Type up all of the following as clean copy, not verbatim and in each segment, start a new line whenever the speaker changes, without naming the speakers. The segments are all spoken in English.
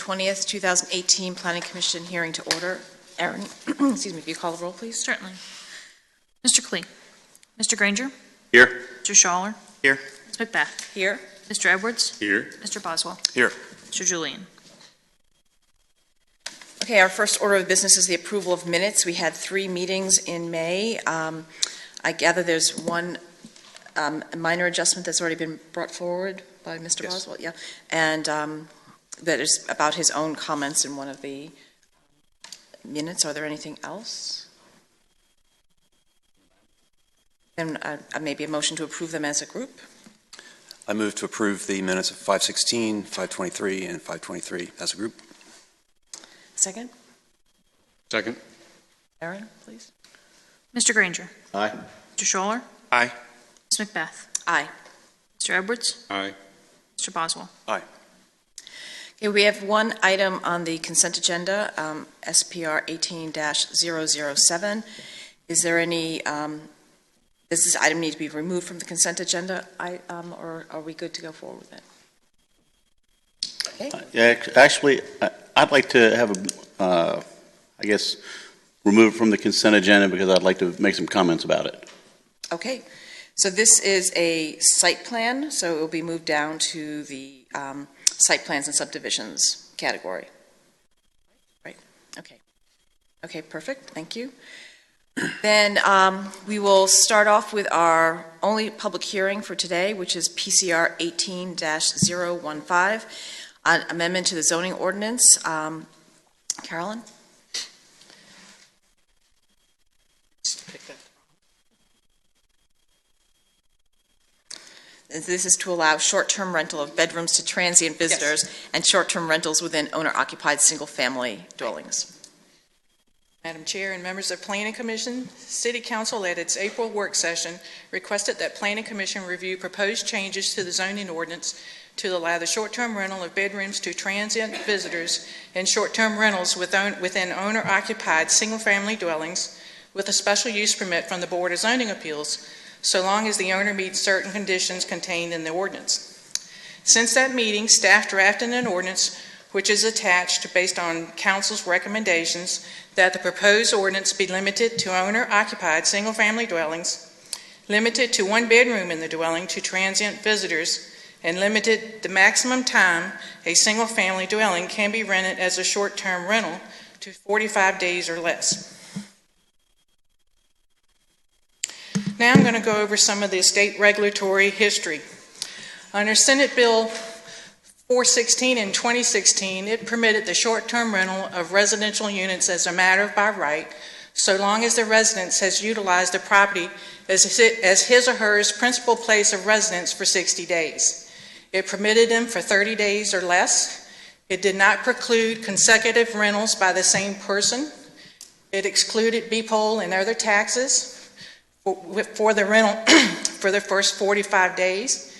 20th, 2018 Planning Commission hearing to order. Aaron, excuse me, if you call the roll, please.
Certainly. Mr. Klee. Mr. Granger.
Here.
Mr. Schaller.
Here.
Ms. McBeth.
Here.
Mr. Edwards.
Here.
Mr. Boswell.
Here.
Mr. Julian.
Okay, our first order of business is the approval of minutes. We had 3 meetings in May. I gather there's one minor adjustment that's already been brought forward by Mr.
Yes.
Boswell. Yeah, and that is about his own comments in one of the minutes. Are there anything else? Then maybe a motion to approve them as a group.
I move to approve the minutes of 516, 523, and 523 as a group.
Second?
Second.
Aaron, please.
Mr. Granger.
Aye.
Mr. Schaller.
Aye.
Ms. McBeth.
Aye.
Mr. Edwards.
Aye.
Mr. Boswell.
Aye.
Okay, we have one item on the consent agenda, SPR 18-007. Is there any, does this item need to be removed from the consent agenda, or are we good to go forward with it? Okay.
Yeah, actually, I'd like to have I guess, removed from the consent agenda because I'd like to make some comments about it.
Okay. So this is a site plan, so it will be moved down to the site plans and subdivisions category. Right. Okay. Okay, perfect. Thank you. Then we will start off with our only public hearing for today, which is PCR 18-015, an amendment to the zoning ordinance. Carolyn? This is to allow short-term rental of bedrooms to transient visitors and short-term rentals within owner-occupied single-family dwellings.
Madam Chair and members of Planning Commission, City Council at its April work session requested that Planning Commission review proposed changes to the zoning ordinance to allow the short-term rental of bedrooms to transient visitors and short-term rentals within owner-occupied single-family dwellings with a special use permit from the Board of Zoning Appeals, so long as the owner meets certain conditions contained in the ordinance. Since that meeting, staff drafted an ordinance which is attached based on Council's recommendations that the proposed ordinance be limited to owner-occupied single-family dwellings, limited to 1 bedroom in the dwelling to transient visitors, and limited the maximum time a single-family dwelling can be rented as a short-term rental to 45 days or less. Now I'm going to go over some of the state regulatory history. Under Senate Bill 416 in 2016, it permitted the short-term rental of residential units as a matter by right, so long as the resident has utilized the property as his or her principal place of residence for 60 days. It permitted them for 30 days or less. It did not preclude consecutive rentals by the same person. It excluded BPOL and other taxes for the rental for the first 45 days.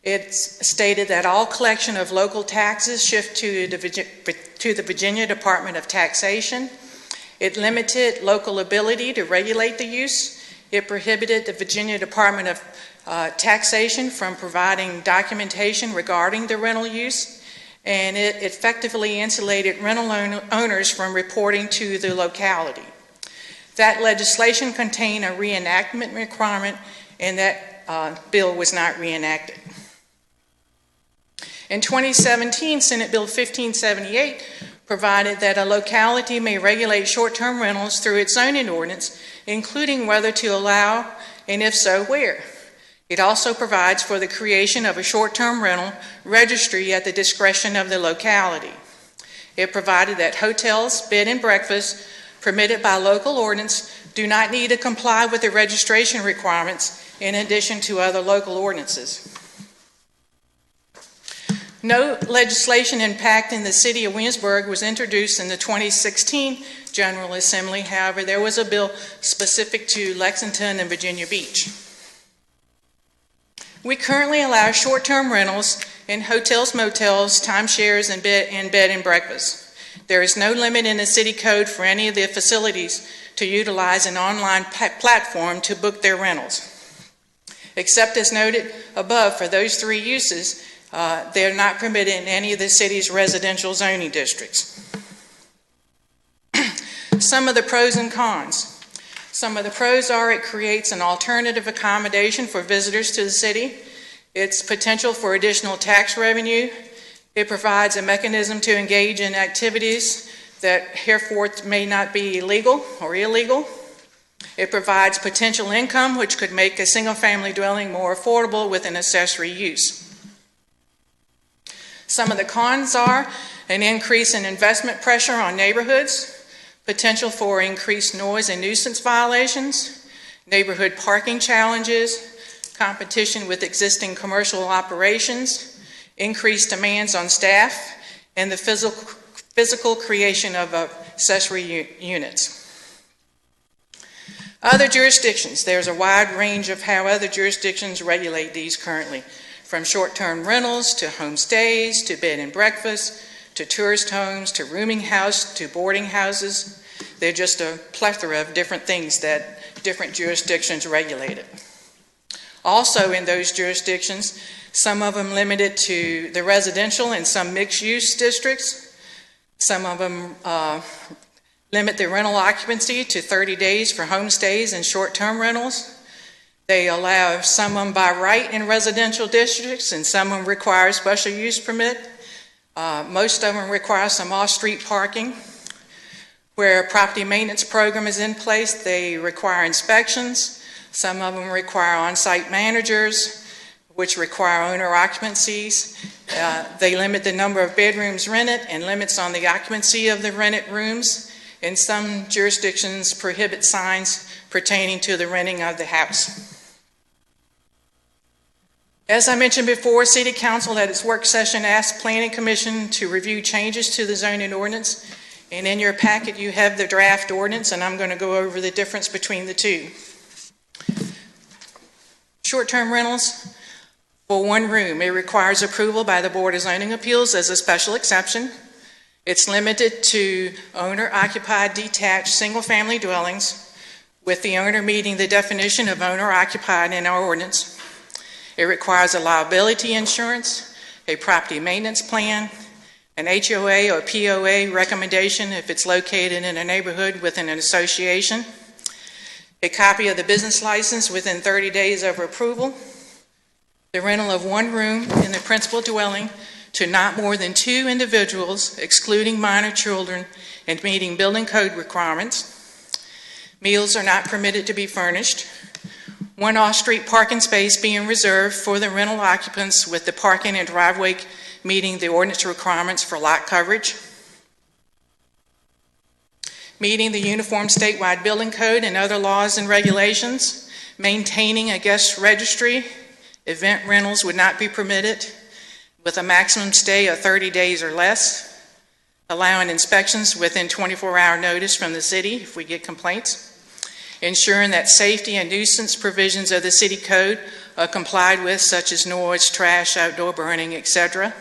It stated that all collection of local taxes shift to the Virginia Department of Taxation. It limited local ability to regulate the use. It prohibited the Virginia Department of Taxation from providing documentation regarding the rental use. And it effectively insulated rental owners from reporting to the locality. That legislation contained a reenactment requirement, and that bill was not reenacted. In 2017, Senate Bill 1578 provided that a locality may regulate short-term rentals through its zoning ordinance, including whether to allow, and if so, where. It also provides for the creation of a short-term rental registry at the discretion of the locality. It provided that hotels, bed and breakfast, permitted by local ordinance do not need to comply with the registration requirements in addition to other local ordinances. No legislation impacting the city of Williamsburg was introduced in the 2016 General Assembly. However, there was a bill specific to Lexington and Virginia Beach. We currently allow short-term rentals in hotels, motels, timeshares, and bed and breakfast. There is no limit in the city code for any of the facilities to utilize an online platform to book their rentals. Except as noted above, for those 3 uses, They're not permitted in any of the city's residential zoning districts. Some of the pros and cons. Some of the pros are it creates an alternative accommodation for visitors to the city. Its potential for additional tax revenue. It provides a mechanism to engage in activities that henceforth may not be legal or illegal. It provides potential income, which could make a single-family dwelling more affordable with an accessory use. Some of the cons are an increase in investment pressure on neighborhoods, potential for increased noise and nuisance violations, neighborhood parking challenges, competition with existing commercial operations, increased demands on staff, and the physical creation of accessory units. Other jurisdictions. There's a wide range of how other jurisdictions regulate these currently, from short-term rentals to homestays to bed and breakfast to tourist homes to rooming house to boarding houses. They're just a plethora of different things that different jurisdictions regulate it. Also in those jurisdictions, some of them limited to the residential and some mixed-use districts. Some of them limit the rental occupancy to 30 days for homestays and short-term rentals. They allow some of them by right in residential districts, and some of them require a special use permit. Most of them require some off-street parking. Where a property maintenance program is in place, they require inspections. Some of them require on-site managers, which require owner occupancies. They limit the number of bedrooms rented and limits on the occupancy of the rented rooms. And some jurisdictions prohibit signs pertaining to the renting of the house. As I mentioned before, City Council at its work session asked Planning Commission to review changes to the zoning ordinance. And in your packet, you have the draft ordinance, and I'm going to go over the difference between the two. Short-term rentals for one room. It requires approval by the Board of Zoning Appeals as a special exception. It's limited to owner-occupied detached single-family dwellings, with the owner meeting the definition of owner-occupied in our ordinance. It requires a liability insurance, a property maintenance plan, an HOA or POA recommendation if it's located in a neighborhood within an association, a copy of the business license within 30 days of approval, the rental of one room in the principal dwelling to not more than 2 individuals, excluding minor children, and meeting building code requirements. Meals are not permitted to be furnished. One off-street parking space being reserved for the rental occupants, with the parking and driveway meeting the ordinance requirements for lot coverage. Meeting the uniform statewide building code and other laws and regulations. Maintaining a guest registry. Event rentals would not be permitted, with a maximum stay of 30 days or less. Allowing inspections within 24-hour notice from the city if we get complaints. Ensuring that safety and nuisance provisions of the city code are complied with, such as noise, trash, outdoor burning, etc.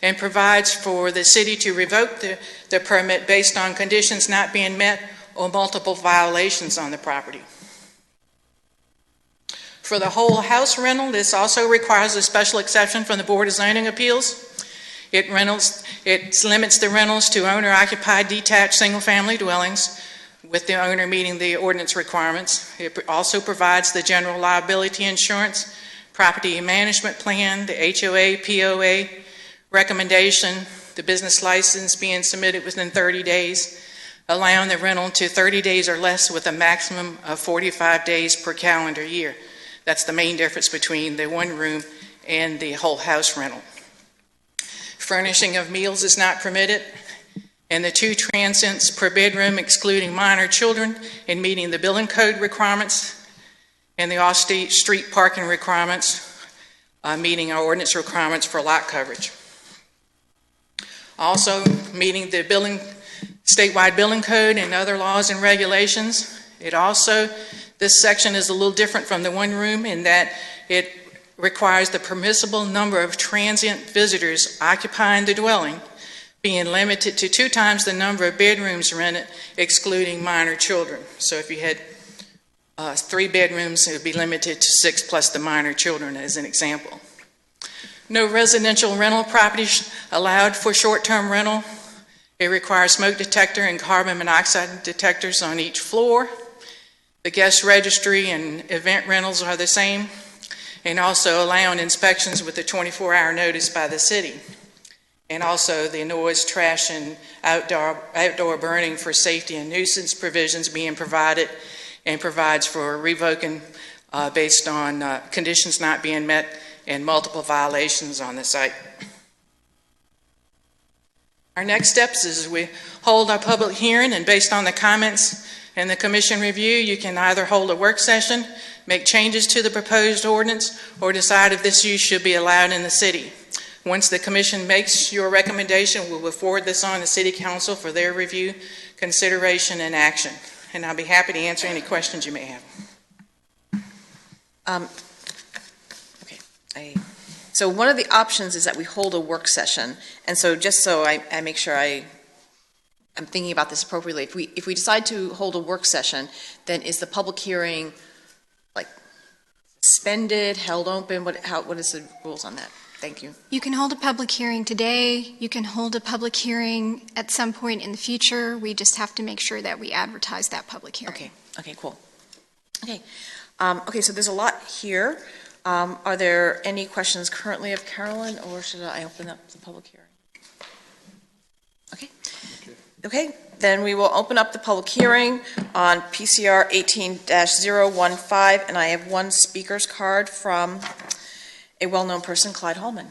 And provides for the city to revoke the permit based on conditions not being met or multiple violations on the property. For the whole house rental, this also requires a special exception from the Board of Zoning Appeals. It limits the rentals to owner-occupied detached single-family dwellings, with the owner meeting the ordinance requirements. It also provides the general liability insurance, property management plan, the HOA, POA recommendation, the business license being submitted within 30 days, allowing the rental to 30 days or less with a maximum of 45 days per calendar year. That's the main difference between the one room and the whole house rental. Furnishing of meals is not permitted, and the 2 transients per bedroom excluding minor children and meeting the building code requirements, and the off-street parking requirements, meeting our ordinance requirements for lot coverage. Also meeting the statewide building code and other laws and regulations. This section is a little different from the one room in that it requires the permissible number of transient visitors occupying the dwelling being limited to 2 times the number of bedrooms rented, excluding minor children. So if you had 3 bedrooms, it would be limited to 6 plus the minor children as an example. No residential rental properties allowed for short-term rental. It requires smoke detector and carbon monoxide detectors on each floor. The guest registry and event rentals are the same, and also allowing inspections with a 24-hour notice by the city. And also the noise, trash, and outdoor burning for safety and nuisance provisions being provided, and provides for revoking based on conditions not being met and multiple violations on the site. Our next steps is we hold our public hearing, and based on the comments and the commission review, you can either hold a work session, make changes to the proposed ordinance, or decide if this use should be allowed in the city. Once the commission makes your recommendation, we will forward this on to City Council for their review, consideration, and action. And I'll be happy to answer any questions you may have.
So one of the options is that we hold a work session, and so just so I make sure I'm thinking about this appropriately, if we decide to hold a work session, then is the public hearing like suspended, held open? What is the rules on that? Thank you.
You can hold a public hearing today. You can hold a public hearing at some point in the future. We just have to make sure that we advertise that public hearing.
Okay, cool. Okay, so there's a lot here. Are there any questions currently of Carolyn, or should I open up the public hearing? Okay, then we will open up the public hearing on PCR 18-015, and I have one speaker's card from a well-known person, Clyde Holman.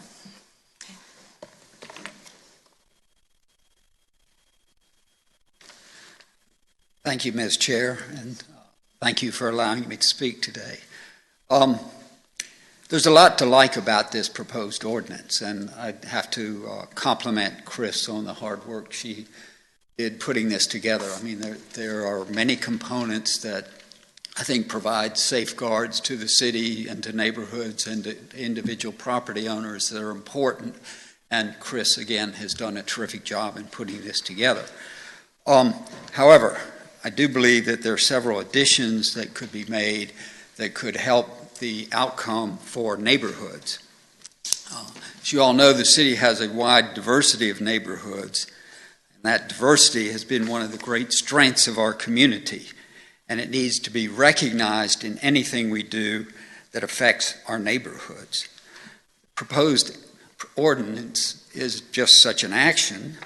Thank you, Ms. Chair, and thank you for allowing me to speak today. There's a lot to like about this proposed ordinance, and I have to compliment Chris on the hard work she did putting this together. I mean, there are many components that I think provide safeguards to the city and to neighborhoods and to individual property owners that are important, and Chris, again, has done a terrific job in putting this together. However, I do believe that there are several additions that could be made that could help the outcome for neighborhoods. As you all know, the city has a wide diversity of neighborhoods, and that diversity has been one of the great strengths of our community, and it needs to be recognized in anything we do that affects our neighborhoods. Proposed ordinance is just such an action,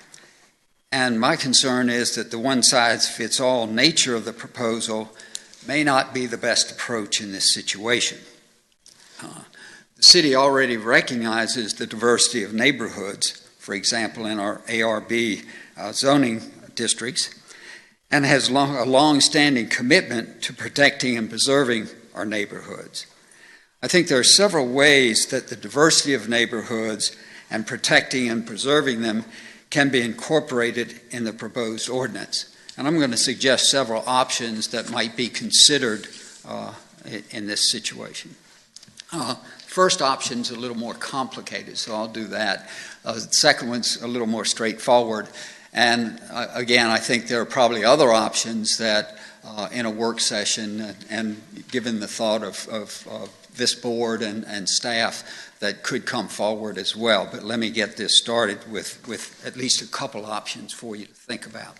and my concern is that the one-size-fits-all nature of the proposal may not be the best approach in this situation. The city already recognizes the diversity of neighborhoods, for example, in our ARB zoning districts, and has a long-standing commitment to protecting and preserving our neighborhoods. I think there are several ways that the diversity of neighborhoods and protecting and preserving them can be incorporated in the proposed ordinance. And I'm going to suggest several options that might be considered in this situation. First option is a little more complicated, so I'll do that. The second one's a little more straightforward. And again, I think there are probably other options that in a work session, and given the thought of this board and staff, that could come forward as well. But let me get this started with at least a couple options for you to think about.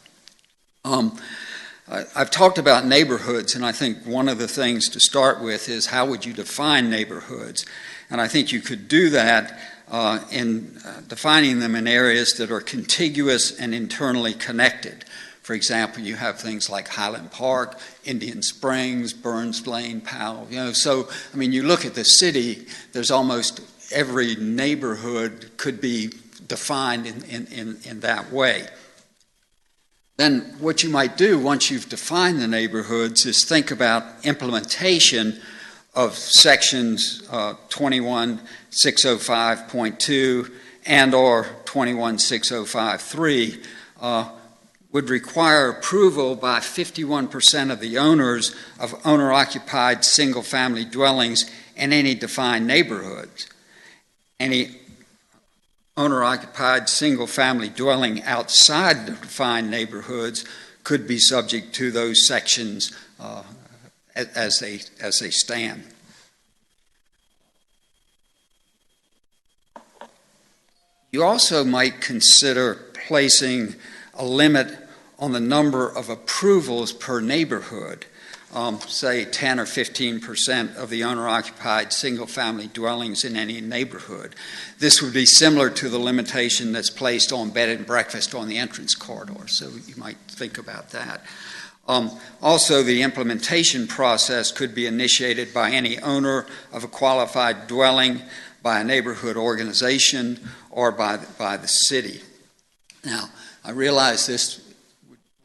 I've talked about neighborhoods, and I think one of the things to start with is how would you define neighborhoods? And I think you could do that in defining them in areas that are contiguous and internally connected. For example, you have things like Highland Park, Indian Springs, Burns Lane, Powell. So I mean, you look at the city, there's almost every neighborhood could be defined in that way. Then what you might do once you've defined the neighborhoods is think about implementation of sections 21605.2 and or 21605.3 would require approval by 51% of the owners of owner-occupied single-family dwellings in any defined neighborhoods. Any owner-occupied single-family dwelling outside the defined neighborhoods could be subject to those sections as they stand. You also might consider placing a limit on the number of approvals per neighborhood, say 10 or 15% of the owner-occupied single-family dwellings in any neighborhood. This would be similar to the limitation that's placed on bed and breakfast on the entrance corridor, so you might think about that. Also, the implementation process could be initiated by any owner of a qualified dwelling, by a neighborhood organization, or by the city. Now, I realize this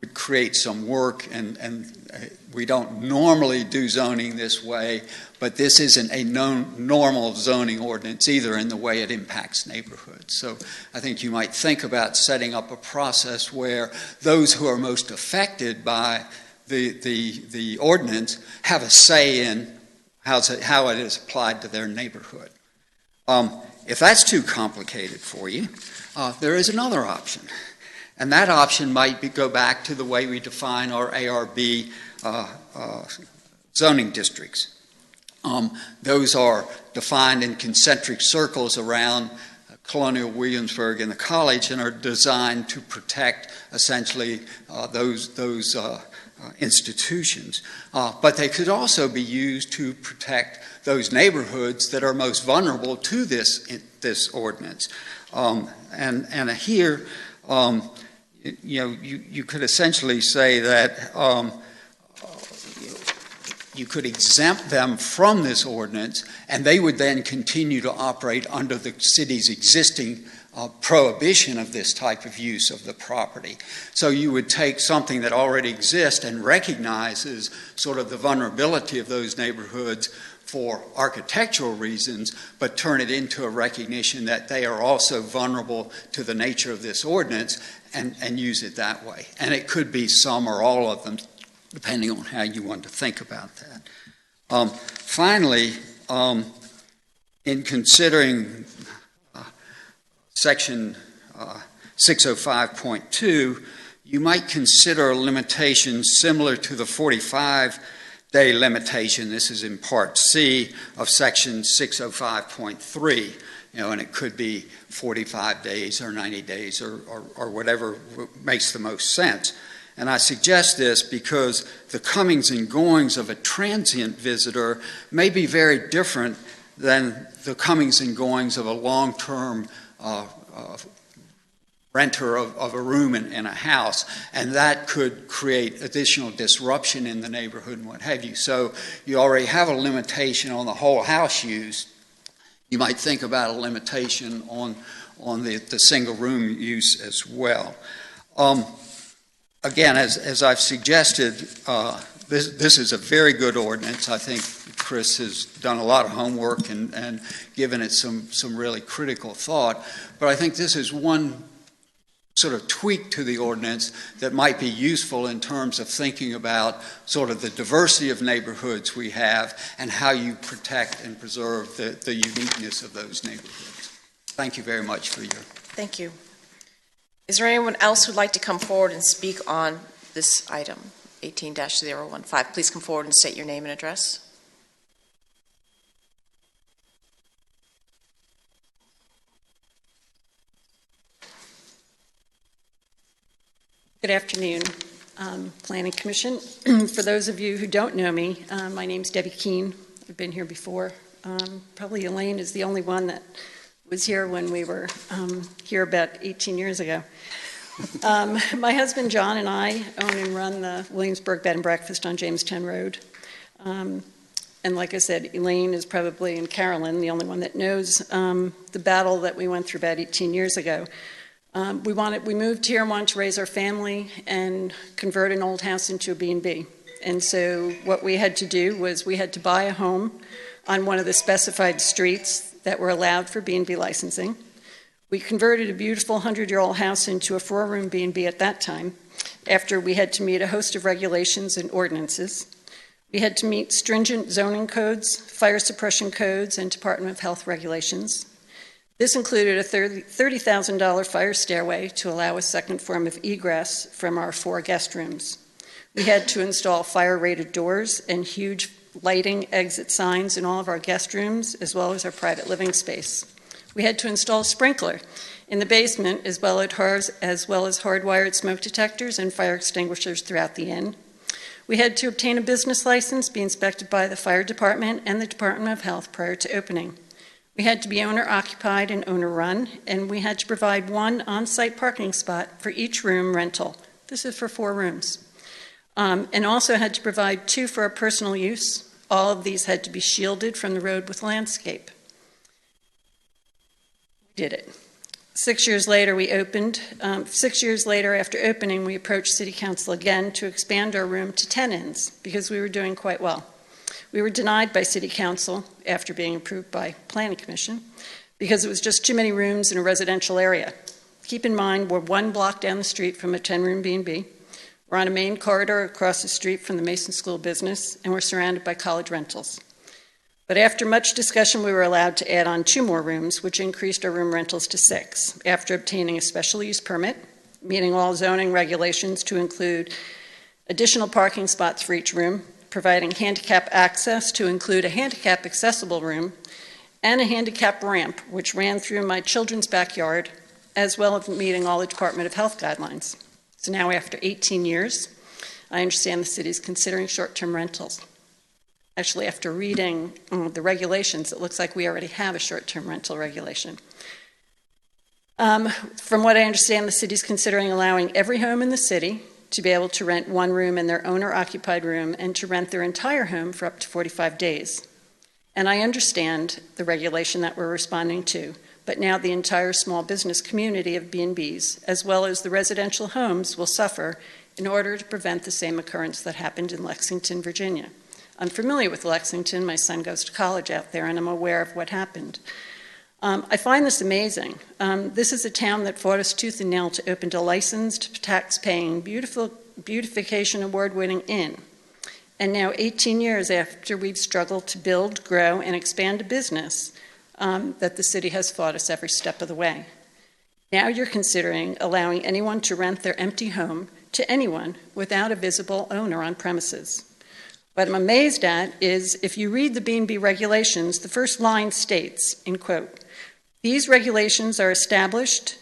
would create some work, and we don't normally do zoning this way, but this isn't a normal zoning ordinance either in the way it impacts neighborhoods. So I think you might think about setting up a process where those who are most affected by the ordinance have a say in how it is applied to their neighborhood. If that's too complicated for you, there is another option. And that option might go back to the way we define our ARB zoning districts. Those are defined in concentric circles around Colonial Williamsburg and the college, and are designed to protect essentially those institutions. But they could also be used to protect those neighborhoods that are most vulnerable to this ordinance. And here, you could essentially say that you could exempt them from this ordinance, and they would then continue to operate under the city's existing prohibition of this type of use of the property. So you would take something that already exists and recognizes sort of the vulnerability of those neighborhoods for architectural reasons, but turn it into a recognition that they are also vulnerable to the nature of this ordinance, and use it that way. And it could be some or all of them, depending on how you want to think about that. Finally, in considering Section 605.2, you might consider a limitation similar to the 45-day limitation. This is in Part C of Section 605.3. And it could be 45 days or 90 days or whatever makes the most sense. And I suggest this because the comings and goings of a transient visitor may be very different than the comings and goings of a long-term renter of a room in a house, and that could create additional disruption in the neighborhood and what have you. So you already have a limitation on the whole house use. You might think about a limitation on the single room use as well. Again, as I've suggested, this is a very good ordinance. I think Chris has done a lot of homework and given it some really critical thought. But I think this is one sort of tweak to the ordinance that might be useful in terms of thinking about sort of the diversity of neighborhoods we have and how you protect and preserve the uniqueness of those neighborhoods. Thank you very much for your...
Thank you. Is there anyone else who'd like to come forward and speak on this item, 18-015? Please come forward and state your name and address.
Good afternoon, Planning Commission. For those of you who don't know me, my name's Debbie Keene. I've been here before. Probably Elaine is the only one that was here when we were here about 18 years ago. My husband John and I own and run the Williamsburg Bed and Breakfast on Jamestown Road. And like I said, Elaine is probably, and Carolyn, the only one that knows the battle that we went through about 18 years ago. We moved here and wanted to raise our family and convert an old house into a B&B. And so what we had to do was we had to buy a home on one of the specified streets that were allowed for B&B licensing. We converted a beautiful 100-year-old house into a 4-room B&B at that time, after we had to meet a host of regulations and ordinances. We had to meet stringent zoning codes, fire suppression codes, and Department of Health regulations. This included a $30,000 fire stairway to allow a second form of egress from our 4 guest rooms. We had to install fire-rated doors and huge lighting exit signs in all of our guest rooms, as well as our private living space. We had to install a sprinkler in the basement, as well as hardwired smoke detectors and fire extinguishers throughout the inn. We had to obtain a business license, be inspected by the fire department and the Department of Health prior to opening. We had to be owner-occupied and owner-run, and we had to provide one on-site parking spot for each room rental. This is for 4 rooms. And also had to provide 2 for our personal use. All of these had to be shielded from the road with landscape. We did it. 6 years later, we opened. 6 years later, after opening, we approached City Council again to expand our room to 10 inns because we were doing quite well. We were denied by City Council after being approved by Planning Commission because it was just too many rooms in a residential area. Keep in mind, we're 1 block down the street from a 10-room B&B. We're on a main corridor across the street from the Mason School of Business, and we're surrounded by college rentals. But after much discussion, we were allowed to add on 2 more rooms, which increased our room rentals to 6, after obtaining a special use permit, meeting all zoning regulations to include additional parking spots for each room, providing handicap access to include a handicap accessible room, and a handicap ramp, which ran through my children's backyard, as well as meeting all the Department of Health guidelines. So now, after 18 years, I understand the city is considering short-term rentals. Actually, after reading the regulations, it looks like we already have a short-term rental regulation. From what I understand, the city is considering allowing every home in the city to be able to rent 1 room in their owner-occupied room and to rent their entire home for up to 45 days. And I understand the regulation that we're responding to, but now the entire small business community of B&Bs, as well as the residential homes, will suffer in order to prevent the same occurrence that happened in Lexington, Virginia. I'm familiar with Lexington. My son goes to college out there, and I'm aware of what happened. I find this amazing. This is a town that fought us tooth and nail to open a licensed, tax-paying, beautification award-winning inn. And now, 18 years after we've struggled to build, grow, and expand a business, that the city has fought us every step of the way. Now you're considering allowing anyone to rent their empty home to anyone without a visible owner on premises. What I'm amazed at is if you read the B&B regulations, the first line states, in quote, "These regulations are established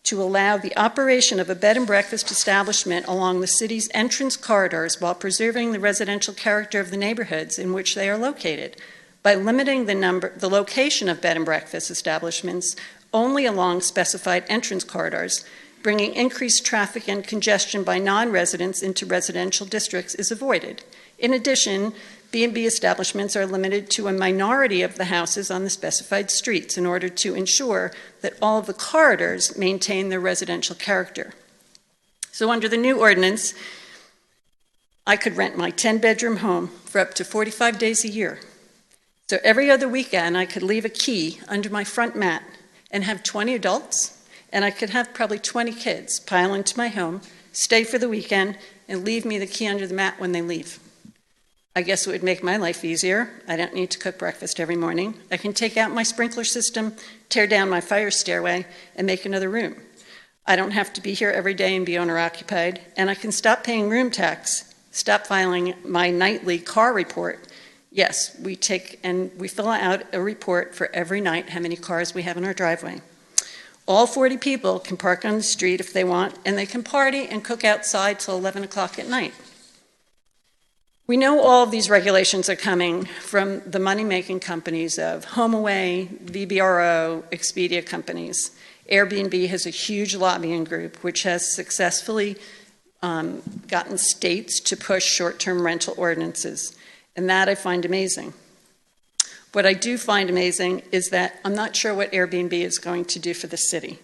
to allow the operation of a bed and breakfast establishment along the city's entrance corridors while preserving the residential character of the neighborhoods in which they are located, by limiting the location of bed and breakfast establishments only along specified entrance corridors. Bringing increased traffic and congestion by non-residents into residential districts is avoided. In addition, B&B establishments are limited to a minority of the houses on the specified streets in order to ensure that all of the corridors maintain their residential character." So under the new ordinance, I could rent my 10-bedroom home for up to 45 days a year. So every other weekend, I could leave a key under my front mat and have 20 adults, and I could have probably 20 kids pile into my home, stay for the weekend, and leave me the key under the mat when they leave. I guess it would make my life easier. I don't need to cook breakfast every morning. I can take out my sprinkler system, tear down my fire stairway, and make another room. I don't have to be here every day and be owner-occupied, and I can stop paying room tax, stop filing my nightly car report. Yes, we fill out a report for every night how many cars we have in our driveway. All 40 people can park on the street if they want, and they can party and cook outside till 11 o'clock at night. We know all of these regulations are coming from the money-making companies of HomeAway, VBRO, Expedia companies. Airbnb has a huge lobbying group which has successfully gotten states to push short-term rental ordinances, and that I find amazing. What I do find amazing is that I'm not sure what Airbnb is going to do for the city.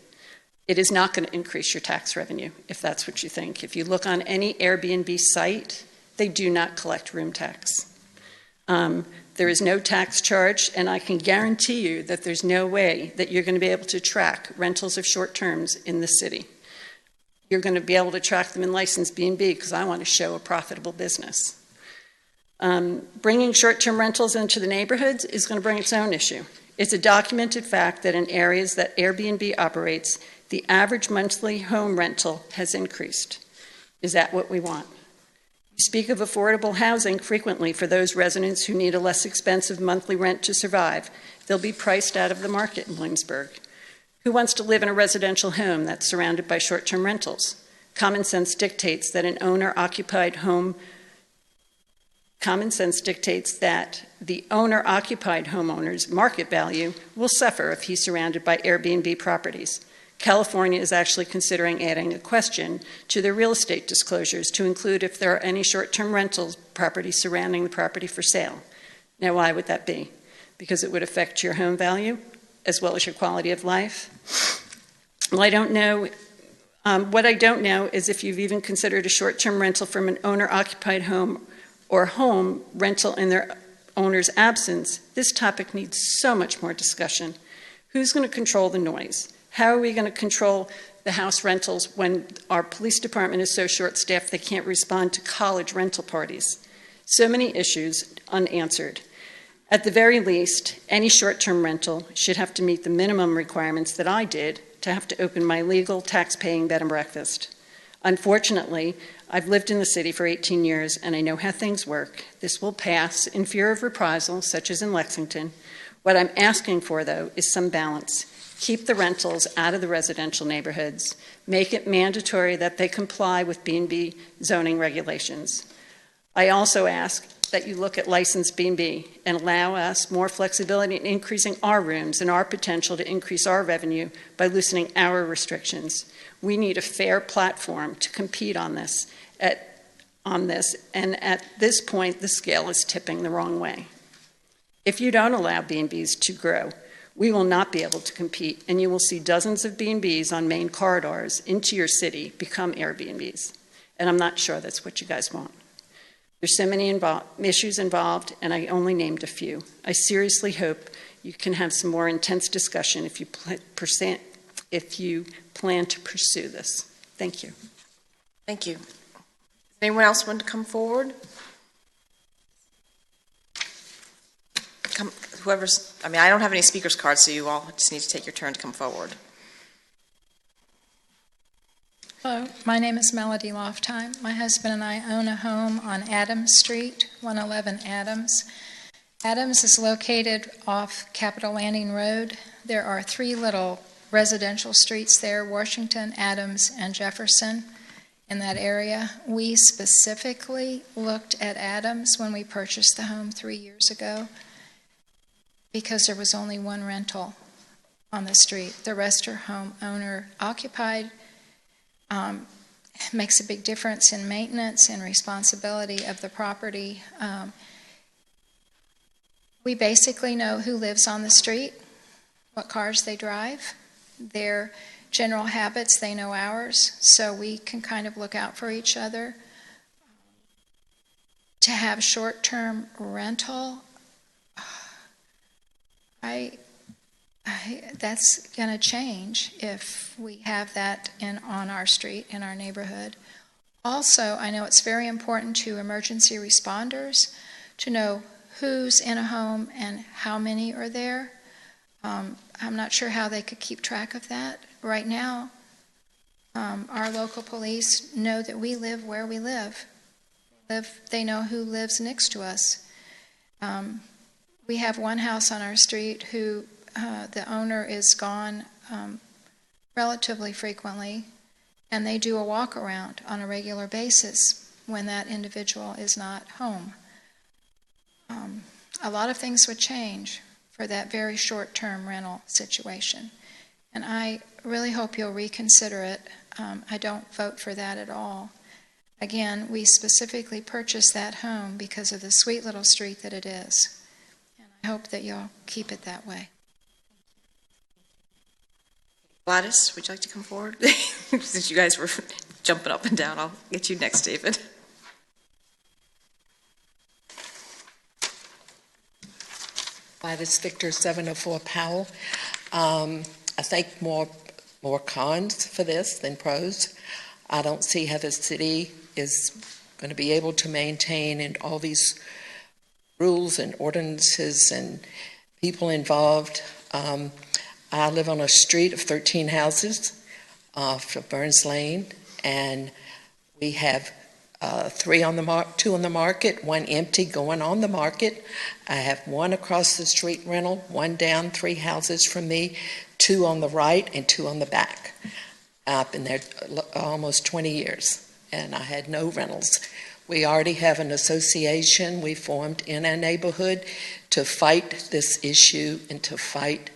It is not going to increase your tax revenue, if that's what you think. If you look on any Airbnb site, they do not collect room tax. There is no tax charge, and I can guarantee you that there's no way that you're going to be able to track rentals of short terms in the city. You're going to be able to track them in licensed B&B because I want to show a profitable business. Bringing short-term rentals into the neighborhoods is going to bring its own issue. It's a documented fact that in areas that Airbnb operates, the average monthly home rental has increased. Is that what we want? You speak of affordable housing frequently for those residents who need a less expensive monthly rent to survive. They'll be priced out of the market in Williamsburg. Who wants to live in a residential home that's surrounded by short-term rentals? Common sense dictates that the owner-occupied homeowner's market value will suffer if he's surrounded by Airbnb properties. California is actually considering adding a question to their real estate disclosures to include if there are any short-term rentals properties surrounding the property for sale. Now, why would that be? Because it would affect your home value as well as your quality of life? Well, I don't know. What I don't know is if you've even considered a short-term rental from an owner-occupied home or home rental in their owner's absence. This topic needs so much more discussion. Who's going to control the noise? How are we going to control the house rentals when our police department is so short-staffed they can't respond to college rental parties? So many issues unanswered. At the very least, any short-term rental should have to meet the minimum requirements that I did to have to open my legal tax-paying bed and breakfast. Unfortunately, I've lived in the city for 18 years and I know how things work. This will pass in fear of reprisal, such as in Lexington. What I'm asking for, though, is some balance. Keep the rentals out of the residential neighborhoods. Make it mandatory that they comply with B&B zoning regulations. I also ask that you look at licensed B&B and allow us more flexibility in increasing our rooms and our potential to increase our revenue by loosening our restrictions. We need a fair platform to compete on this, and at this point, the scale is tipping the wrong way. If you don't allow B&Bs to grow, we will not be able to compete, and you will see dozens of B&Bs on main corridors into your city become Airbnbs. And I'm not sure that's what you guys want. There's so many issues involved, and I only named a few. I seriously hope you can have some more intense discussion if you plan to pursue this. Thank you.
Thank you. Anyone else want to come forward? I don't have any speakers cards, so you all just need to take your turn to come forward.
Hello, my name is Melody Loftheim. My husband and I own a home on Adams Street, 111 Adams. Adams is located off Capitol Landing Road. There are 3 little residential streets there, Washington, Adams, and Jefferson, in that area. We specifically looked at Adams when we purchased the home 3 years ago because there was only one rental on the street. The rest are homeowner occupied. Makes a big difference in maintenance and responsibility of the property. We basically know who lives on the street, what cars they drive, their general habits, they know ours, so we can kind of look out for each other. To have short-term rental, that's going to change if we have that on our street, in our neighborhood. Also, I know it's very important to emergency responders to know who's in a home and how many are there. I'm not sure how they could keep track of that. Right now, our local police know that we live where we live. They know who lives next to us. We have one house on our street who the owner is gone relatively frequently, and they do a walk around on a regular basis when that individual is not home. A lot of things would change for that very short-term rental situation, and I really hope you'll reconsider it. I don't vote for that at all. Again, we specifically purchased that home because of the sweet little street that it is. I hope that you'll keep it that way.
Gladys, would you like to come forward? Since you guys were jumping up and down, I'll get you next, David.
Gladys Victor, 704 Powell. I think more cons for this than pros. I don't see how the city is going to be able to maintain and all these rules and ordinances and people involved. I live on a street of 13 houses off of Burns Lane, and we have two on the market, one empty going on the market. I have one across the street rental, one down 3 houses from me, 2 on the right and 2 on the back. I've been there almost 20 years, and I had no rentals. We already have an association we formed in our neighborhood to fight this issue and to fight.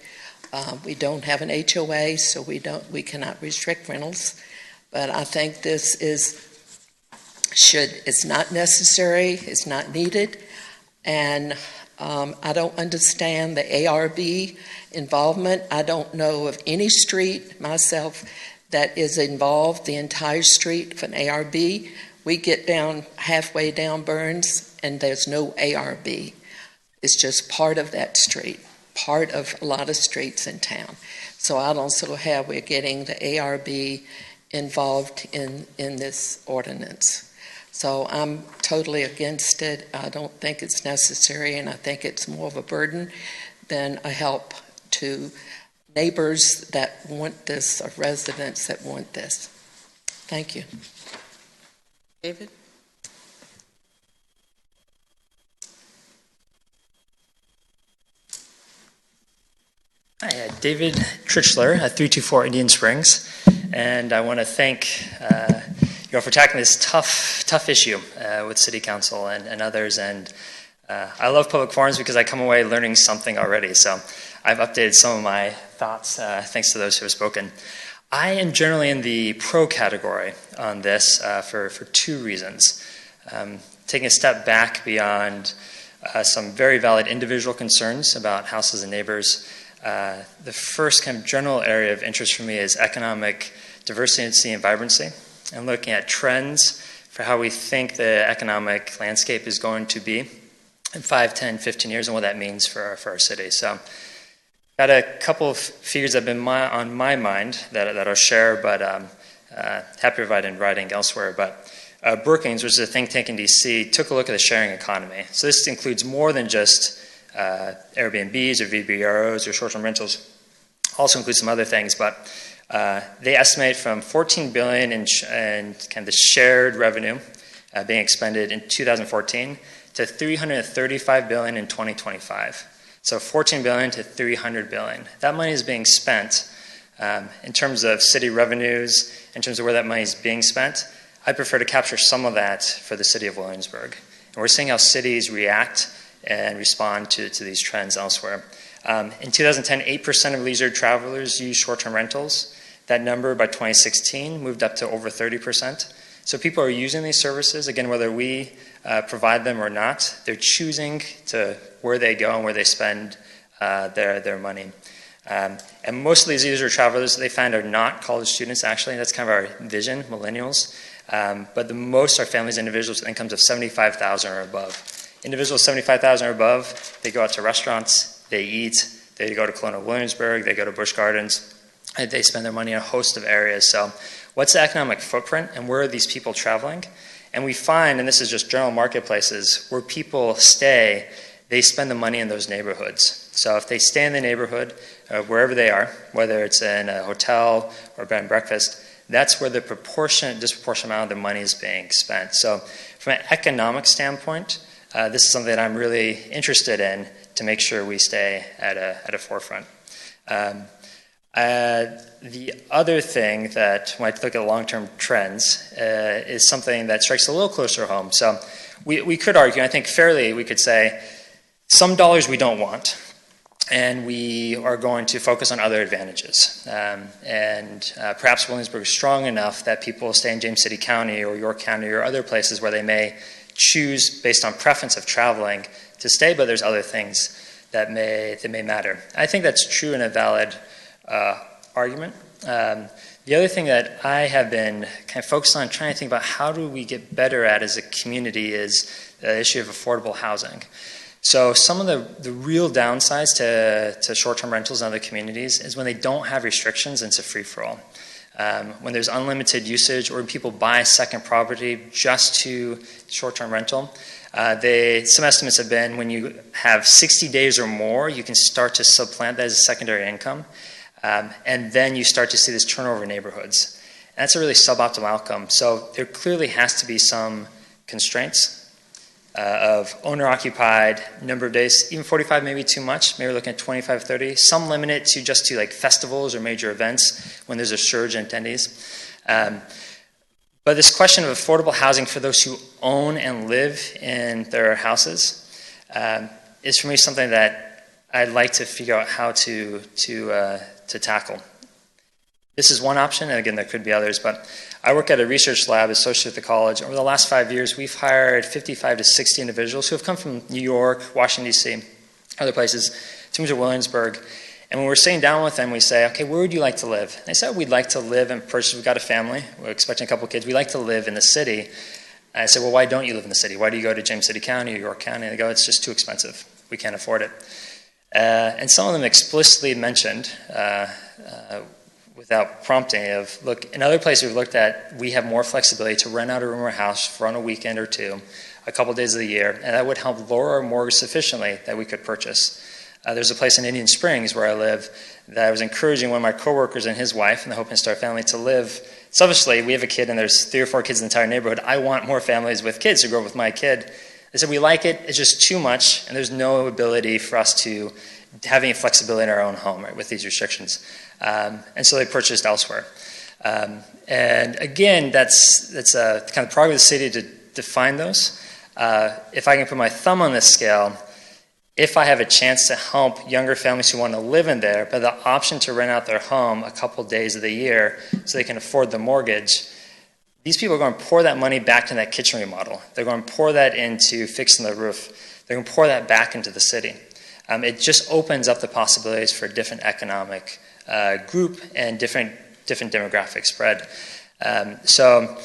We don't have an HOA, so we cannot restrict rentals. But I think this is not necessary, it's not needed, and I don't understand the ARB involvement. I don't know of any street myself that is involved, the entire street of an ARB. We get down halfway down Burns, and there's no ARB. It's just part of that street, part of a lot of streets in town. So I don't see how we're getting the ARB involved in this ordinance. So I'm totally against it. I don't think it's necessary, and I think it's more of a burden than a help to neighbors that want this, or residents that want this. Thank you.
David?
Hi, David Trichler at 324 Indian Springs, and I want to thank you all for tackling this tough issue with City Council and others. And I love public forums because I come away learning something already. So I've updated some of my thoughts thanks to those who have spoken. I am generally in the pro category on this for 2 reasons. Taking a step back beyond some very valid individual concerns about houses and neighbors, the first kind of general area of interest for me is economic diversity and vibrancy, and looking at trends for how we think the economic landscape is going to be in 5, 10, 15 years, and what that means for our city. So got a couple of figures that have been on my mind that I'll share, but happy to provide in writing elsewhere. But Brookings, which is a think tank in DC, took a look at the sharing economy. So this includes more than just Airbnbs or VBROs or short-term rentals. Also includes some other things, but they estimate from $14 billion in kind of the shared revenue being expended in 2014 to $335 billion in 2025. So $14 billion to $300 billion. That money is being spent in terms of city revenues, in terms of where that money is being spent. I prefer to capture some of that for the city of Williamsburg. And we're seeing how cities react and respond to these trends elsewhere. In 2010, 8% of leisure travelers used short-term rentals. That number by 2016 moved up to over 30%. So people are using these services, again, whether we provide them or not. They're choosing to where they go and where they spend their money. And most of these leisure travelers, they find, are not college students, actually. That's kind of our vision, millennials. But the most are families, individuals with incomes of $75,000 or above. Individuals 75,000 or above, they go out to restaurants, they eat, they go to Colonial Williamsburg, they go to Busch Gardens, and they spend their money in a host of areas. So what's the economic footprint, and where are these people traveling? And we find, and this is just general marketplaces, where people stay, they spend the money in those neighborhoods. So if they stay in the neighborhood, wherever they are, whether it's in a hotel or bed and breakfast, that's where the disproportionate amount of the money is being spent. So from an economic standpoint, this is something that I'm really interested in to make sure we stay at a forefront. The other thing that, when I look at long-term trends, is something that strikes a little closer home. So we could argue, I think fairly, we could say, some dollars we don't want, and we are going to focus on other advantages. Perhaps Williamsburg is strong enough that people stay in James City County or York County or other places where they may choose, based on preference of traveling, to stay, but there's other things that may matter. I think that's true and a valid argument. The other thing that I have been kind of focused on trying to think about how do we get better at as a community is the issue of affordable housing. So some of the real downsides to short-term rentals in other communities is when they don't have restrictions and it's a free-for-all. When there's unlimited usage, or when people buy a second property just to short-term rental. Some estimates have been when you have 60 days or more, you can start to supplant that as a secondary income. And then you start to see this turnover in neighborhoods. That's a really suboptimal outcome. So there clearly has to be some constraints of owner-occupied, number of days, even 45 maybe too much, maybe we're looking at 25, 30, some limit it to just to like festivals or major events when there's a surge in attendees. But this question of affordable housing for those who own and live in their houses is for me something that I'd like to figure out how to tackle. This is one option, and again, there could be others, but I work at a research lab associated with the college. Over the last 5 years, we've hired 55 to 60 individuals who have come from New York, Washington, D.C., other places, to move to Williamsburg. And when we're sitting down with them, we say, okay, where would you like to live? And they said, we'd like to live in Purchase. We've got a family. We're expecting a couple of kids. We'd like to live in the city. And I said, well, why don't you live in the city? Why do you go to James City County or York County? And they go, it's just too expensive. We can't afford it. And some of them explicitly mentioned, without prompting, of, look, in other places we've looked at, we have more flexibility to rent out a room or house for on a weekend or two, a couple days of the year, and that would help lower our mortgage sufficiently that we could purchase. There's a place in Indian Springs where I live that I was encouraging one of my coworkers and his wife and the Hope and Star family to live. Selfishly, we have a kid and there's 3 or 4 kids in the entire neighborhood. I want more families with kids to grow up with my kid. They said, we like it, it's just too much, and there's no ability for us to have any flexibility in our own home, right, with these restrictions. And so they purchased elsewhere. And again, that's a kind of prerogative of the city to define those. If I can put my thumb on this scale, if I have a chance to help younger families who want to live in there, but the option to rent out their home a couple days of the year so they can afford the mortgage, these people are going to pour that money back into that kitchen remodel. They're going to pour that into fixing the roof. They're going to pour that back into the city. It just opens up the possibilities for a different economic group and different demographic spread. So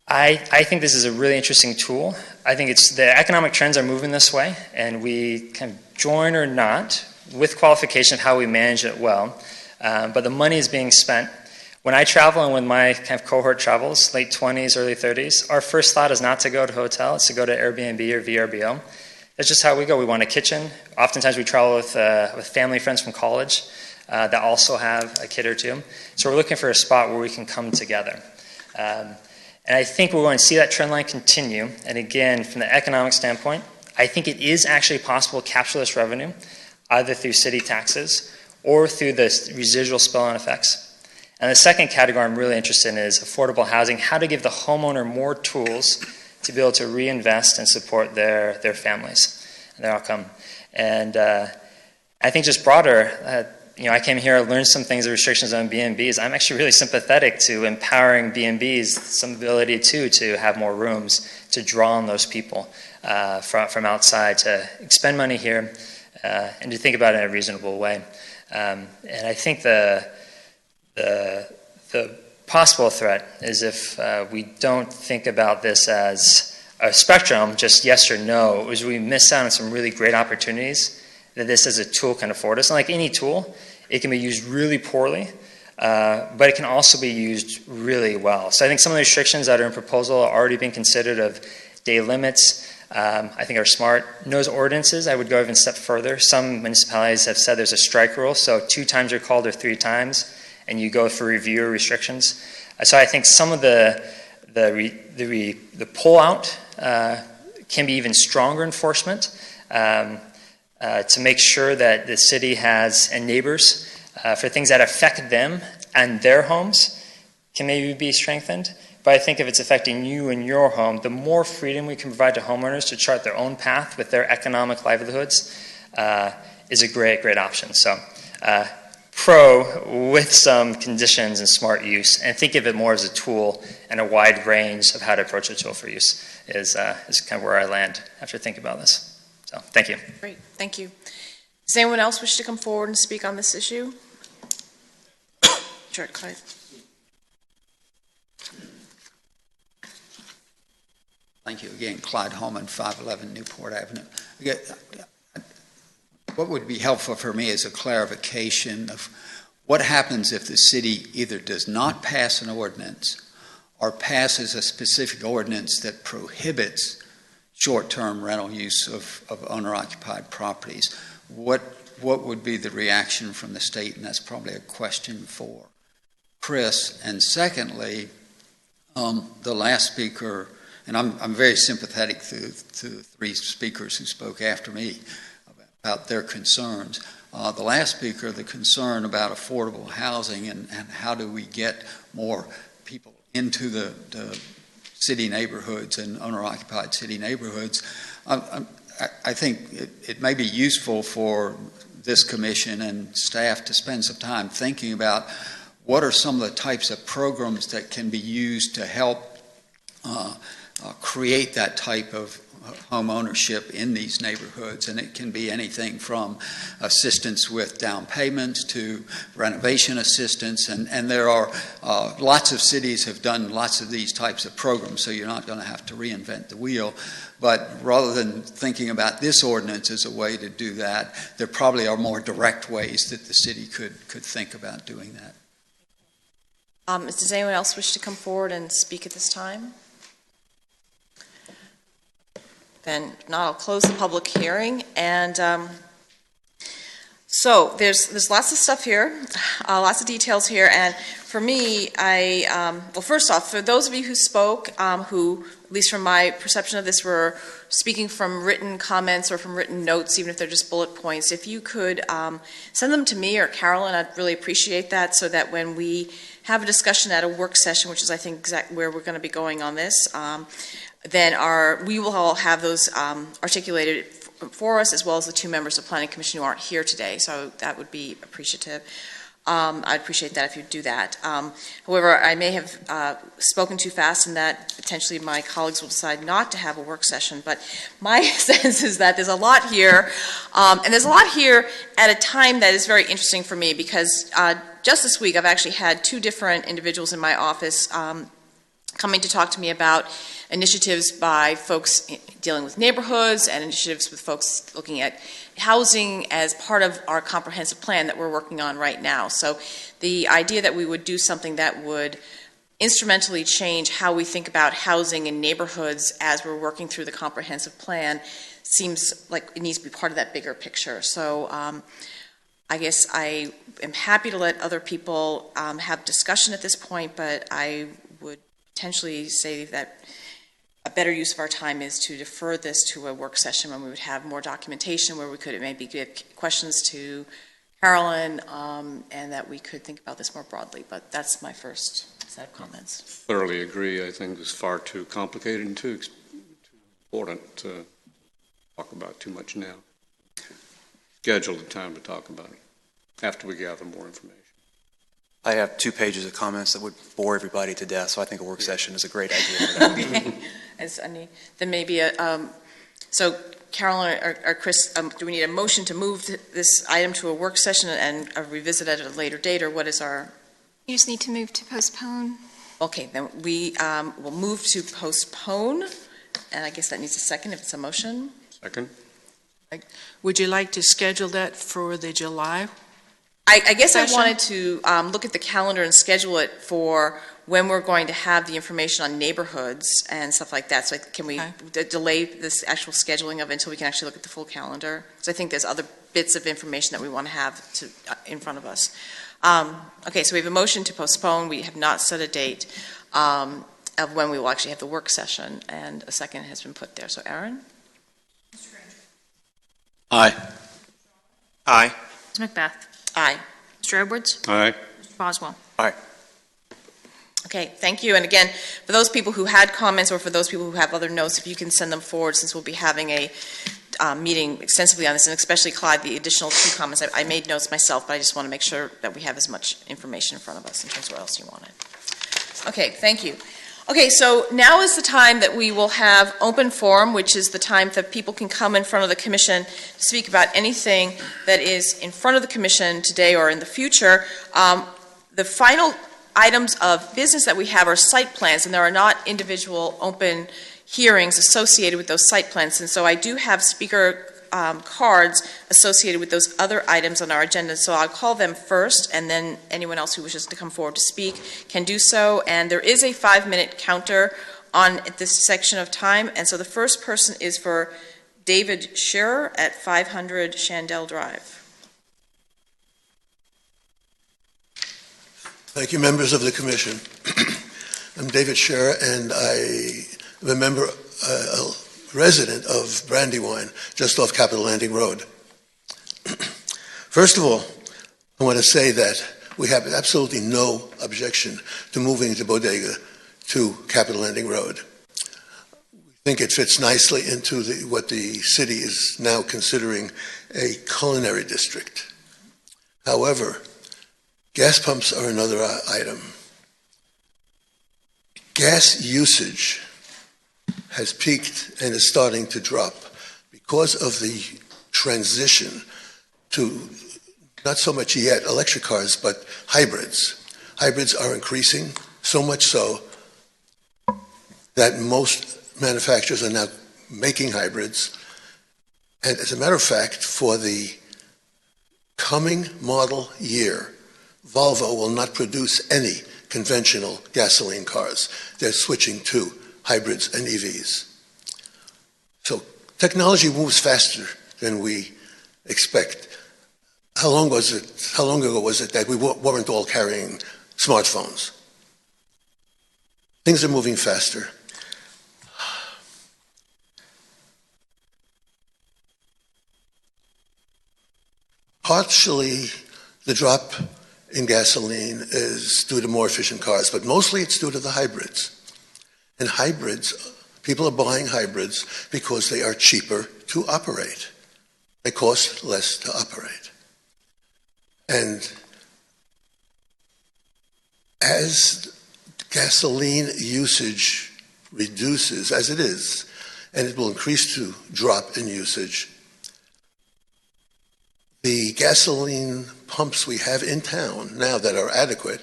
I think this is a really interesting tool. I think the economic trends are moving this way, and we can join or not with qualification of how we manage it well. But the money is being spent. When I travel and when my kind of cohort travels, late 20s, early 30s, our first thought is not to go to a hotel, it's to go to Airbnb or VRBO. That's just how we go. We want a kitchen. Oftentimes we travel with family friends from college that also have a kid or two. So we're looking for a spot where we can come together. And I think we're going to see that trend line continue. And again, from the economic standpoint, I think it is actually possible to capture this revenue either through city taxes or through the residual spill-on effects. And the second category I'm really interested in is affordable housing, how to give the homeowner more tools to be able to reinvest and support their families and their outcome. And I think just broader, I came here, learned some things, the restrictions on B&Bs. I'm actually really sympathetic to empowering B&Bs, some ability to have more rooms, to draw on those people from outside, to expend money here, and to think about it in a reasonable way. And I think the possible threat is if we don't think about this as a spectrum, just yes or no, is we miss out on some really great opportunities that this as a tool can afford us. And like any tool, it can be used really poorly, but it can also be used really well. So I think some of the restrictions that are in proposal are already being considered of day limits, I think are smart. Those ordinances, I would go even a step further. Some municipalities have said there's a strike rule, so 2 times you're called or 3 times, and you go for review or restrictions. So I think some of the pull-out can be even stronger enforcement to make sure that the city has, and neighbors, for things that affect them and their homes can maybe be strengthened. But I think if it's affecting you and your home, the more freedom we can provide to homeowners to chart their own path with their economic livelihoods is a great, great option. So pro with some conditions and smart use, and think of it more as a tool and a wide range of how to approach a tool for use is kind of where I land after thinking about this. So thank you.
Great, thank you. Does anyone else wish to come forward and speak on this issue? Sure, Clyde.
Thank you again, Clyde Holman, 511 Newport Avenue. Again, what would be helpful for me is a clarification of what happens if the city either does not pass an ordinance or passes a specific ordinance that prohibits short-term rental use of owner-occupied properties. What would be the reaction from the state? And that's probably a question for Chris. And secondly, the last speaker, and I'm very sympathetic to the three speakers who spoke after me about their concerns. The last speaker, the concern about affordable housing and how do we get more people into the city neighborhoods and owner-occupied city neighborhoods. I think it may be useful for this commission and staff to spend some time thinking about what are some of the types of programs that can be used to help create that type of home ownership in these neighborhoods. And it can be anything from assistance with down payments to renovation assistance. And there are lots of cities have done lots of these types of programs, so you're not going to have to reinvent the wheel. But rather than thinking about this ordinance as a way to do that, there probably are more direct ways that the city could think about doing that.
Does anyone else wish to come forward and speak at this time? Then not, I'll close the public hearing. And so there's lots of stuff here, lots of details here. And for me, well, first off, for those of you who spoke, who, at least from my perception of this, were speaking from written comments or from written notes, even if they're just bullet points, if you could send them to me or Carolyn, I'd really appreciate that, so that when we have a discussion at a work session, which is I think exactly where we're going to be going on this, then we will all have those articulated for us, as well as the two members of Planning Commission who aren't here today. So that would be appreciative. I'd appreciate that if you'd do that. However, I may have spoken too fast, and that potentially my colleagues will decide not to have a work session. But my sense is that there's a lot here, and there's a lot here at a time that is very interesting for me, because just this week I've actually had two different individuals in my office coming to talk to me about initiatives by folks dealing with neighborhoods and initiatives with folks looking at housing as part of our comprehensive plan that we're working on right now. So the idea that we would do something that would instrumentally change how we think about housing in neighborhoods as we're working through the comprehensive plan seems like it needs to be part of that bigger picture. So I guess I am happy to let other people have discussion at this point, but I would potentially say that a better use of our time is to defer this to a work session when we would have more documentation, where we could maybe give questions to Carolyn, and that we could think about this more broadly. But that's my first set of comments.
Thoroughly agree. I think it's far too complicated and too important to talk about too much now. Schedule the time to talk about it after we gather more information.
I have 2 pages of comments that would bore everybody to death, so I think a work session is a great idea for that.
Okay. Then maybe so Carolyn or Chris, do we need a motion to move this item to a work session and revisit it at a later date, or what is our?
You just need to move to postpone.
Okay, then we will move to postpone, and I guess that needs a second if it's a motion.
Second.
Would you like to schedule that for the July?
I guess
session?
I wanted to look at the calendar and schedule it for when we're going to have the information on neighborhoods and stuff like that. So can we delay this actual scheduling of it until we can actually look at the full calendar? Because I think there's other bits of information that we want to have in front of us. Okay, so we have a motion to postpone. We have not set a date of when we will actually have the work session, and a second has been put there. So Aaron?
Mr. Granger?
Aye.
Aye.
Ms. Macbeth?
Aye.
Mr. Edwards?
Aye.
Mr. Boswell?
Aye.
Okay, thank you. And again, for those people who had comments or for those people who have other notes, if you can send them forward, since we'll be having a meeting extensively on this, and especially Clyde, the additional 2 comments. I made notes myself, but I just want to make sure that we have as much information in front of us in terms of what else you wanted. Okay, thank you. Okay, so now is the time that we will have open forum, which is the time that people can come in front of the commission to speak about anything that is in front of the commission today or in the future. The final items of business that we have are site plans, and there are not individual open hearings associated with those site plans. And so I do have speaker cards associated with those other items on our agenda. So I'll call them first, and then anyone else who wishes to come forward to speak can do so. And there is a 5-minute counter on this section of time. And so the first person is for David Scher at 500 Shandell Drive.
Thank you, members of the Commission. I'm David Scher, and I am a member, a resident of Brandywine, just off Capitol Landing Road. First of all, I want to say that we have absolutely no objection to moving the bodega to Capitol Landing Road. We think it fits nicely into what the city is now considering a culinary district. However, gas pumps are another item. Gas usage has peaked and is starting to drop because of the transition to not so much yet electric cars, but hybrids. Hybrids are increasing, so much so that most manufacturers are now making hybrids. And as a matter of fact, for the coming model year, Volvo will not produce any conventional gasoline cars. They're switching to hybrids and EVs. So technology moves faster than we expect. How long ago was it that we weren't all carrying smartphones? Things are moving faster. Partially, the drop in gasoline is due to more efficient cars, but mostly it's due to the hybrids. And hybrids, people are buying hybrids because they are cheaper to operate. They cost less to operate. And as gasoline usage reduces, as it is, and it will increase to drop in usage, the gasoline pumps we have in town now that are adequate,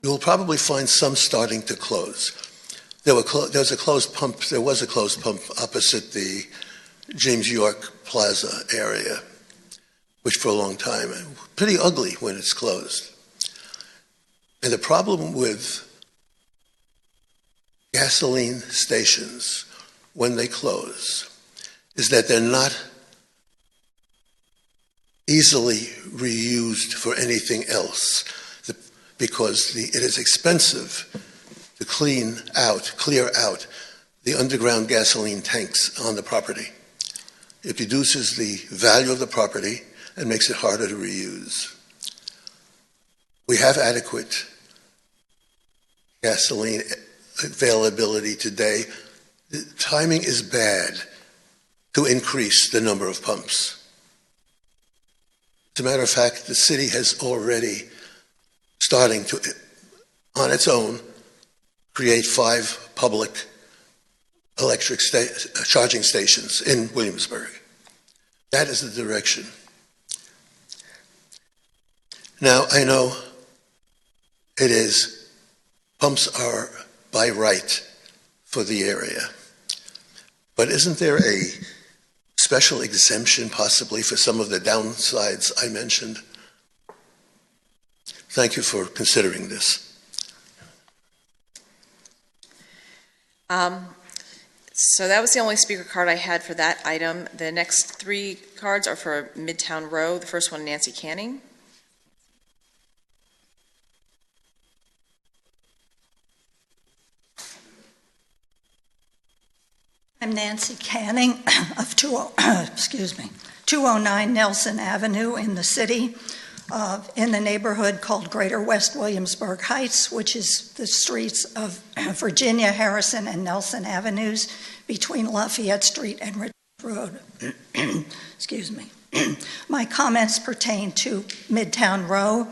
you'll probably find some starting to close. There was a closed pump opposite the James York Plaza area, which for a long time, pretty ugly when it's closed. And the problem with gasoline stations when they close is that they're not easily reused for anything else because it is expensive to clear out the underground gasoline tanks on the property. It reduces the value of the property and makes it harder to reuse. We have adequate gasoline availability today. The timing is bad to increase the number of pumps. As a matter of fact, the city has already starting to, on its own, create 5 public electric charging stations in Williamsburg. That is the direction. Now, I know pumps are by right for the area, but isn't there a special exemption possibly for some of the downsides I mentioned? Thank you for considering this.
So that was the only speaker card I had for that item. The next 3 cards are for Midtown Row. The first one, Nancy Canning.
I'm Nancy Canning of 209 Nelson Avenue in the city, in the neighborhood called Greater West Williamsburg Heights, which is the streets of Virginia, Harrison, and Nelson Avenues between Lafayette Street and Richmond Road. Excuse me. My comments pertain to Midtown Row,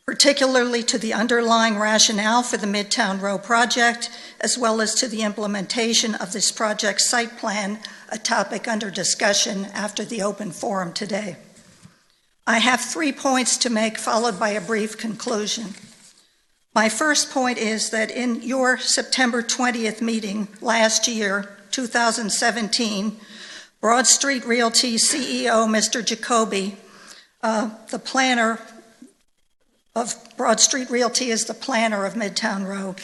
particularly to the underlying rationale for the Midtown Row project, as well as to the implementation of this project's site plan, a topic under discussion after the open forum today. I have 3 points to make, followed by a brief conclusion. My first point is that in your September 20th meeting last year, 2017, Broad Street Realty CEO, Mr. Jacoby, the planner of Broad Street Realty is the planner of Midtown Row,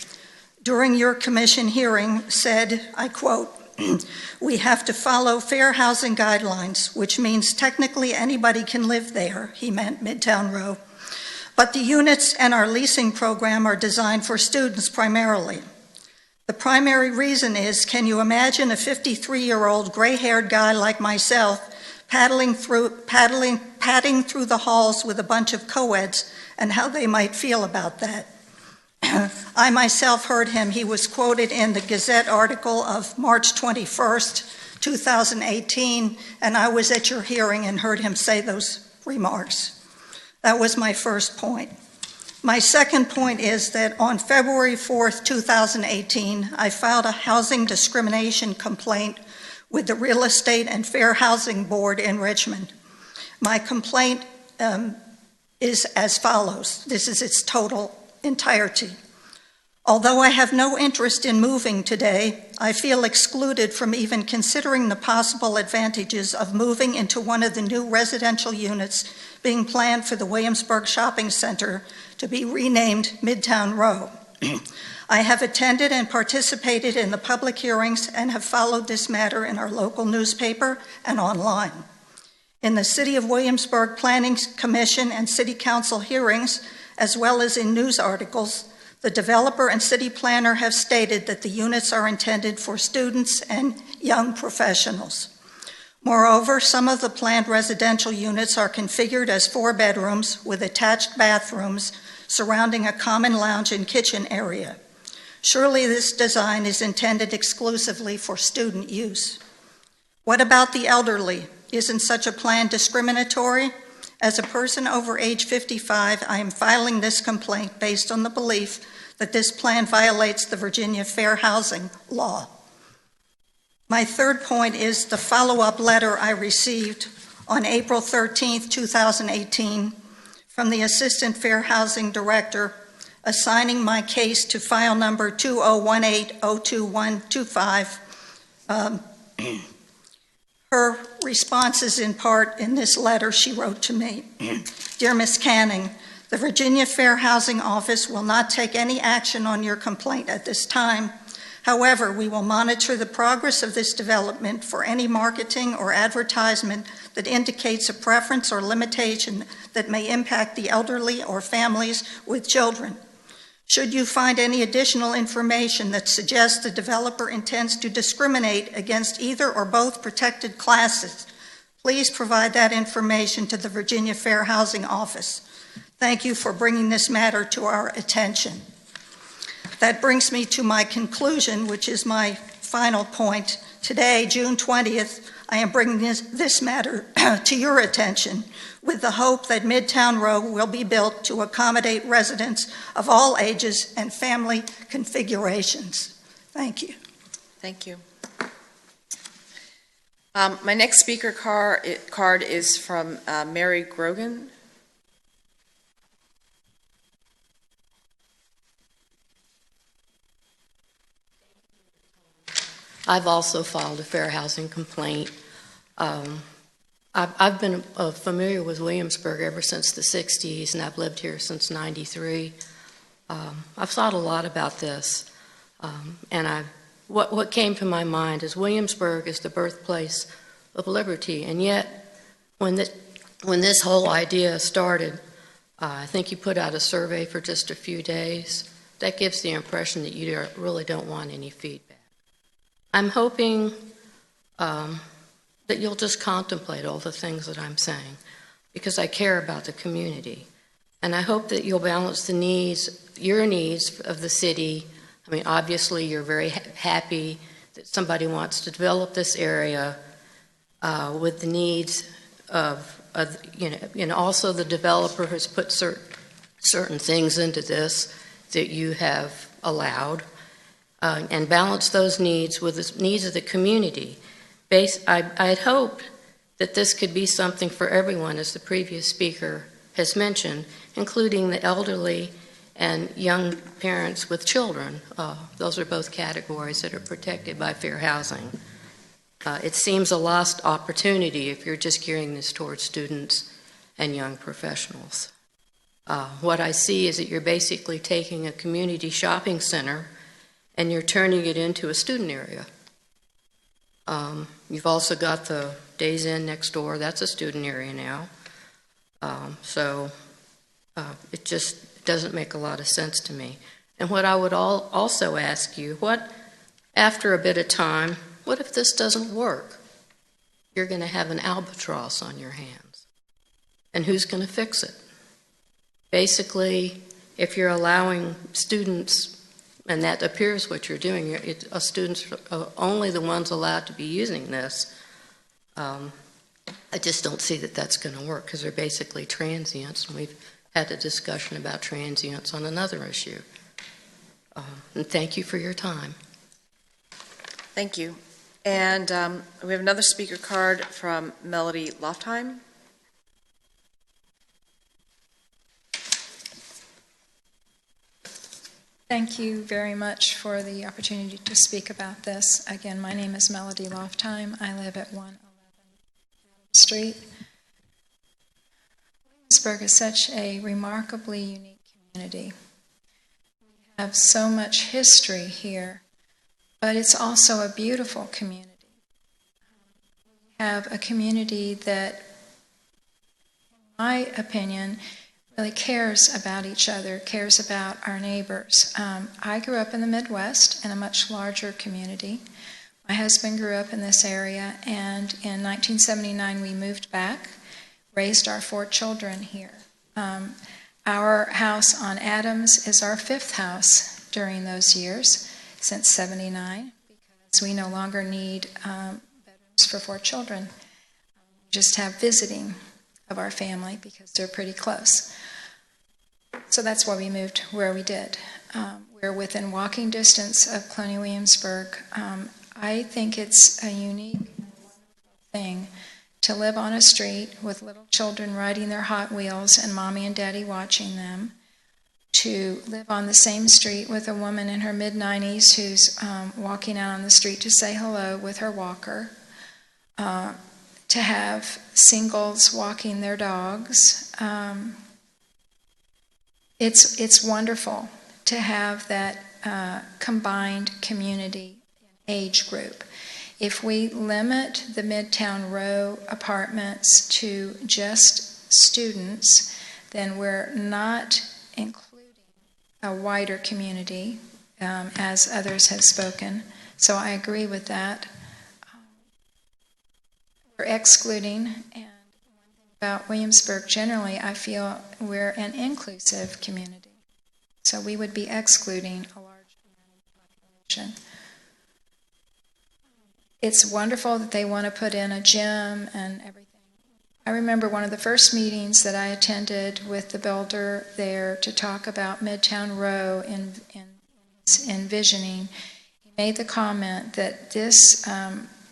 during your commission hearing said, I quote, "We have to follow fair housing guidelines, which means technically anybody can live there," he meant Midtown Row, But the units and our leasing program are designed for students primarily. The primary reason is, can you imagine a 53-year-old gray-haired guy like myself padding through the halls with a bunch of co-eds and how they might feel about that? I myself heard him. He was quoted in the Gazette article of March 21st, 2018, and I was at your hearing and heard him say those remarks. That was my first point. My second point is that on February 4th, 2018, I filed a housing discrimination complaint with the Real Estate and Fair Housing Board in Richmond. My complaint is as follows. This is its total entirety. Although I have no interest in moving today, I feel excluded from even considering the possible advantages of moving into one of the new residential units being planned for the Williamsburg Shopping Center to be renamed Midtown Row. I have attended and participated in the public hearings and have followed this matter in our local newspaper and online. In the City of Williamsburg Planning Commission and City Council hearings, as well as in news articles, the developer and city planner have stated that the units are intended for students and young professionals. Moreover, some of the planned residential units are configured as 4 bedrooms with attached bathrooms surrounding a common lounge and kitchen area. Surely this design is intended exclusively for student use. What about the elderly? Isn't such a plan discriminatory? As a person over age 55, I am filing this complaint based on the belief that this plan violates the Virginia Fair Housing Law. My third point is the follow-up letter I received on April 13th, 2018 from the Assistant Fair Housing Director assigning my case to file number 2018-02125. Her response is in part in this letter she wrote to me. Dear Ms. Canning, the Virginia Fair Housing Office will not take any action on your complaint at this time. However, we will monitor the progress of this development for any marketing or advertisement that indicates a preference or limitation that may impact the elderly or families with children. Should you find any additional information that suggests the developer intends to discriminate against either or both protected classes, please provide that information to the Virginia Fair Housing Office. Thank you for bringing this matter to our attention. That brings me to my conclusion, which is my final point. Today, June 20th, I am bringing this matter to your attention with the hope that Midtown Row will be built to accommodate residents of all ages and family configurations. Thank you.
Thank you. My next speaker card is from Mary Grogan.
I've also filed a fair housing complaint. I've been familiar with Williamsburg ever since the 60s, and I've lived here since 93. I've thought a lot about this, and what came to my mind is Williamsburg is the birthplace of liberty, and yet when this whole idea started, I think you put out a survey for just a few days. That gives the impression that you really don't want any feedback. I'm hoping that you'll just contemplate all the things that I'm saying, because I care about the community. And I hope that you'll balance the needs, your needs of the city. I mean, obviously, you're very happy that somebody wants to develop this area with the needs of also the developer has put certain things into this that you have allowed. And balance those needs with the needs of the community. I had hoped that this could be something for everyone, as the previous speaker has mentioned, including the elderly and young parents with children. Those are both categories that are protected by fair housing. It seems a lost opportunity if you're just gearing this towards students and young professionals. What I see is that you're basically taking a community shopping center and you're turning it into a student area. You've also got the Days Inn next door. That's a student area now. So It just doesn't make a lot of sense to me. And what I would also ask you, after a bit of time, what if this doesn't work? You're going to have an albatross on your hands. And who's going to fix it? Basically, if you're allowing students, and that appears what you're doing, students are only the ones allowed to be using this, I just don't see that that's going to work because they're basically transients, and we've had a discussion about transients on another issue. And thank you for your time.
Thank you. And we have another speaker card from Melody Loftheim.
Thank you very much for the opportunity to speak about this. Again, my name is Melody Loftheim. I live at 111 Street. Williamsburg is such a remarkably unique community. We have so much history here, but it's also a beautiful community. We have a community that, in my opinion, really cares about each other, cares about our neighbors. I grew up in the Midwest in a much larger community. My husband grew up in this area, and in 1979 we moved back, raised our 4 children here. Our house on Adams is our 5th house during those years, since 79, because we no longer need bedrooms for 4 children. We just have visiting of our family because they're pretty close. So that's why we moved where we did. We're within walking distance of Cloney Williamsburg. I think it's a unique thing to live on a street with little children riding their Hot Wheels and mommy and daddy watching them, to live on the same street with a woman in her mid-90s who's walking out on the street to say hello with her walker, to have singles walking their dogs. It's wonderful to have that combined community age group. If we limit the Midtown Row apartments to just students, then we're not including a wider community, as others have spoken. So I agree with that. We're excluding, and one thing about Williamsburg generally, I feel we're an inclusive community. So we would be excluding a large population. It's wonderful that they want to put in a gym and everything. I remember one of the first meetings that I attended with the builder there to talk about Midtown Row in envisioning. He made the comment that this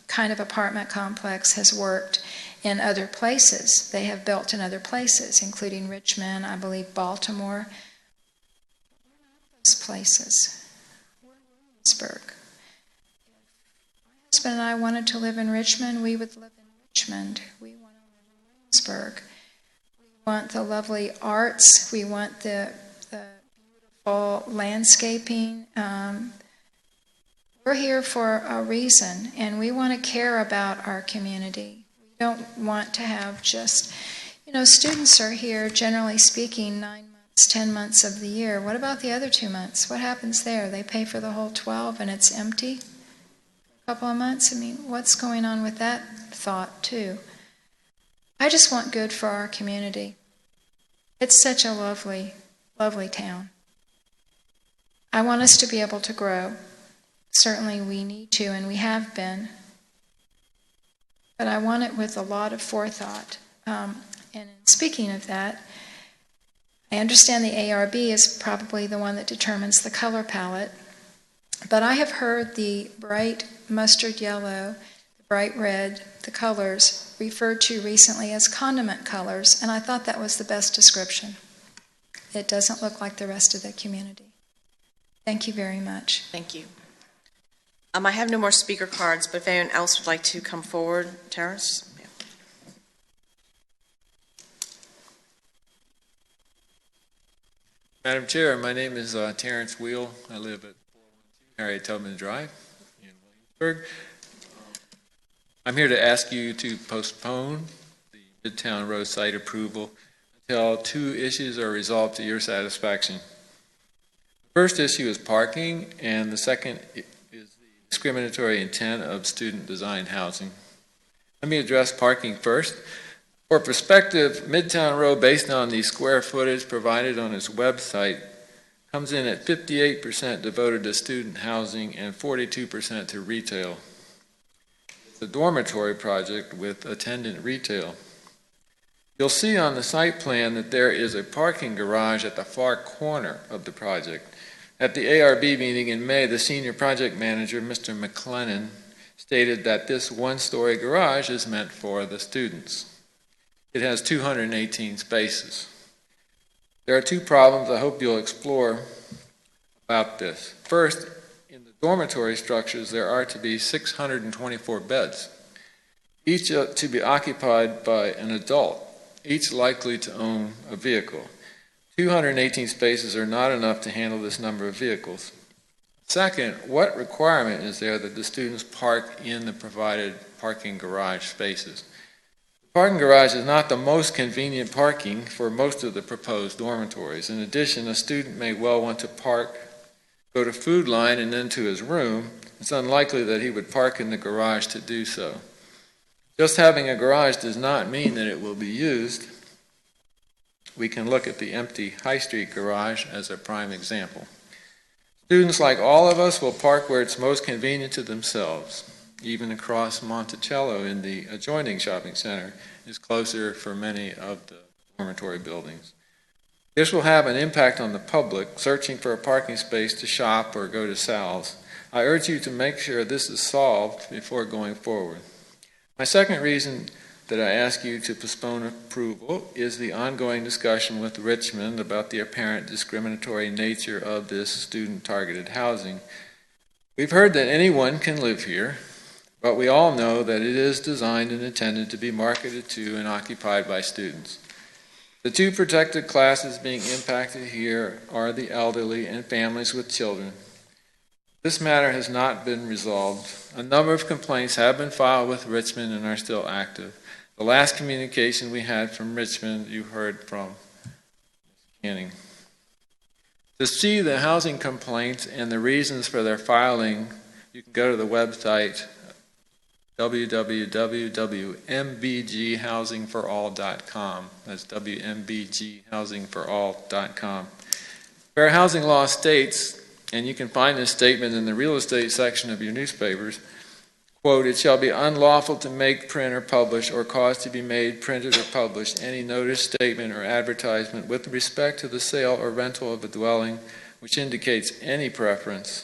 kind of apartment complex has worked in other places. They have built in other places, including Richmond, I believe Baltimore. Those places. We're Williamsburg. If my husband and I wanted to live in Richmond, we would live in Richmond. We want to live in Williamsburg. We want the lovely arts. We want the beautiful landscaping. We're here for a reason, and we want to care about our community. We don't want to have just, students are here, generally speaking, 9 months, 10 months of the year. What about the other 2 months? What happens there? They pay for the whole 12 and it's empty? A couple of months? What's going on with that thought, too? I just want good for our community. It's such a lovely, lovely town. I want us to be able to grow. Certainly we need to, and we have been. But I want it with a lot of forethought. And in speaking of that, I understand the ARB is probably the one that determines the color palette. But I have heard the bright mustard yellow, the bright red, the colors referred to recently as condiment colors, and I thought that was the best description. It doesn't look like the rest of the community. Thank you very much.
Thank you. I have no more speaker cards, but if anyone else would like to come forward, Terrence? Yeah.
Madam Chair, my name is Terrence Wheel. I live at 412 Harriet Tubman Drive in Williamsburg. I'm here to ask you to postpone the Midtown Row site approval until two issues are resolved to your satisfaction. The first issue is parking, and the second is the discriminatory intent of student-designed housing. Let me address parking first. For perspective, Midtown Row, based on the square footage provided on its website, comes in at 58% devoted to student housing and 42% to retail. It's a dormitory project with attendant retail. You'll see on the site plan that there is a parking garage at the far corner of the project. At the ARB meeting in May, the senior project manager, Mr. McLennan, stated that this one-story garage is meant for the students. It has 218 spaces. There are two problems I hope you'll explore about this. First, in the dormitory structures, there are to be 624 beds, each to be occupied by an adult, each likely to own a vehicle. 218 spaces are not enough to handle this number of vehicles. Second, what requirement is there that the students park in the provided parking garage spaces? The parking garage is not the most convenient parking for most of the proposed dormitories. In addition, a student may well want to park, go to Food Line and then to his room. It's unlikely that he would park in the garage to do so. Just having a garage does not mean that it will be used. We can look at the empty High Street garage as a prime example. Students, like all of us, will park where it's most convenient to themselves. Even across Monticello in the adjoining shopping center is closer for many of the dormitory buildings. This will have an impact on the public searching for a parking space to shop or go to Sal's. I urge you to make sure this is solved before going forward. My second reason that I ask you to postpone approval is the ongoing discussion with Richmond about the apparent discriminatory nature of this student-targeted housing. We've heard that anyone can live here, but we all know that it is designed and intended to be marketed to and occupied by students. The two protected classes being impacted here are the elderly and families with children. This matter has not been resolved. A number of complaints have been filed with Richmond and are still active. The last communication we had from Richmond, you heard from Keene. To see the housing complaints and the reasons for their filing, you can go to the website www.mbghousingforall.com. That's wmbghousingforall.com. Fair housing law states, and you can find this statement in the real estate section of your newspapers, quote, "It shall be unlawful to make, print, or publish, or cause to be made, printed, or published any notice, statement, or advertisement with respect to the sale or rental of a dwelling which indicates any preference,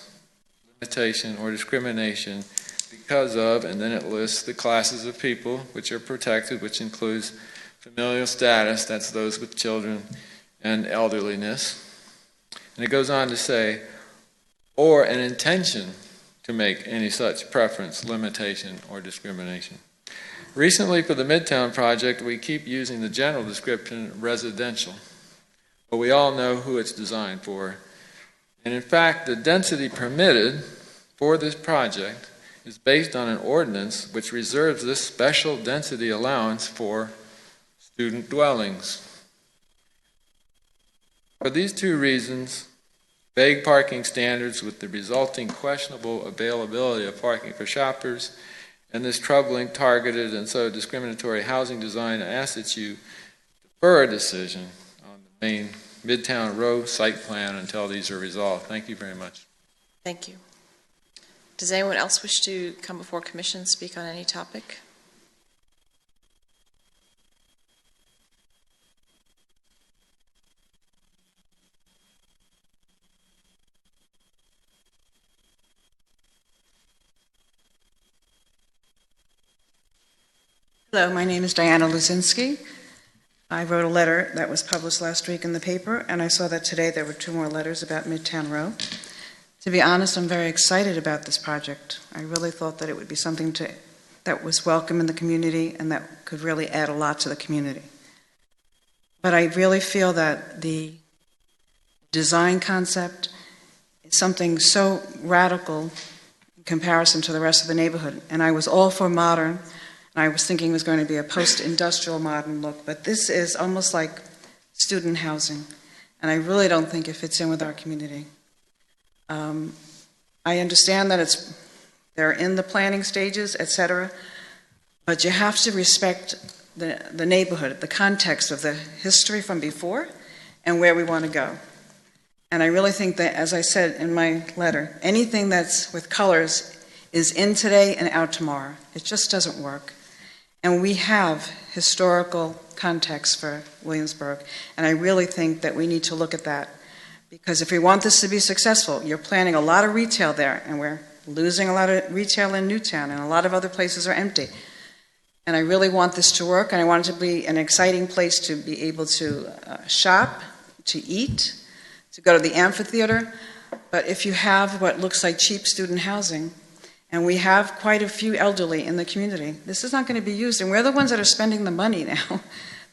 limitation, or discrimination because of," and then it lists the classes of people which are protected, which includes familial status, that's those with children, and elderliness. And it goes on to say, or an intention to make any such preference, limitation, or discrimination. Recently, for the Midtown project, we keep using the general description residential, but we all know who it's designed for. And in fact, the density permitted for this project is based on an ordinance which reserves this special density allowance for student dwellings. For these two reasons, vague parking standards with the resulting questionable availability of parking for shoppers, and this troubling, targeted, and so discriminatory housing design, I ask that you defer a decision on the main Midtown Row site plan until these are resolved. Thank you very much.
Thank you. Does anyone else wish to come before commission and speak on any topic?
Hello, my name is Diana Luzinski. I wrote a letter that was published last week in the paper, and I saw that today there were 2 more letters about Midtown Row. To be honest, I'm very excited about this project. I really thought that it would be something that was welcome in the community and that could really add a lot to the community. But I really feel that the design concept is something so radical in comparison to the rest of the neighborhood. And I was all for modern, and I was thinking it was going to be a post-industrial modern look, but this is almost like student housing, and I really don't think it fits in with our community. I understand that they're in the planning stages, et cetera, but you have to respect the neighborhood, the context of the history from before and where we want to go. And I really think that, as I said in my letter, anything that's with colors is in today and out tomorrow. It just doesn't work. And we have historical context for Williamsburg, and I really think that we need to look at that. Because if we want this to be successful, you're planning a lot of retail there, and we're losing a lot of retail in Newtown, and a lot of other places are empty. And I really want this to work, and I want it to be an exciting place to be able to shop, to eat, to go to the amphitheater. But if you have what looks like cheap student housing, and we have quite a few elderly in the community, this is not going to be used, and we're the ones that are spending the money now.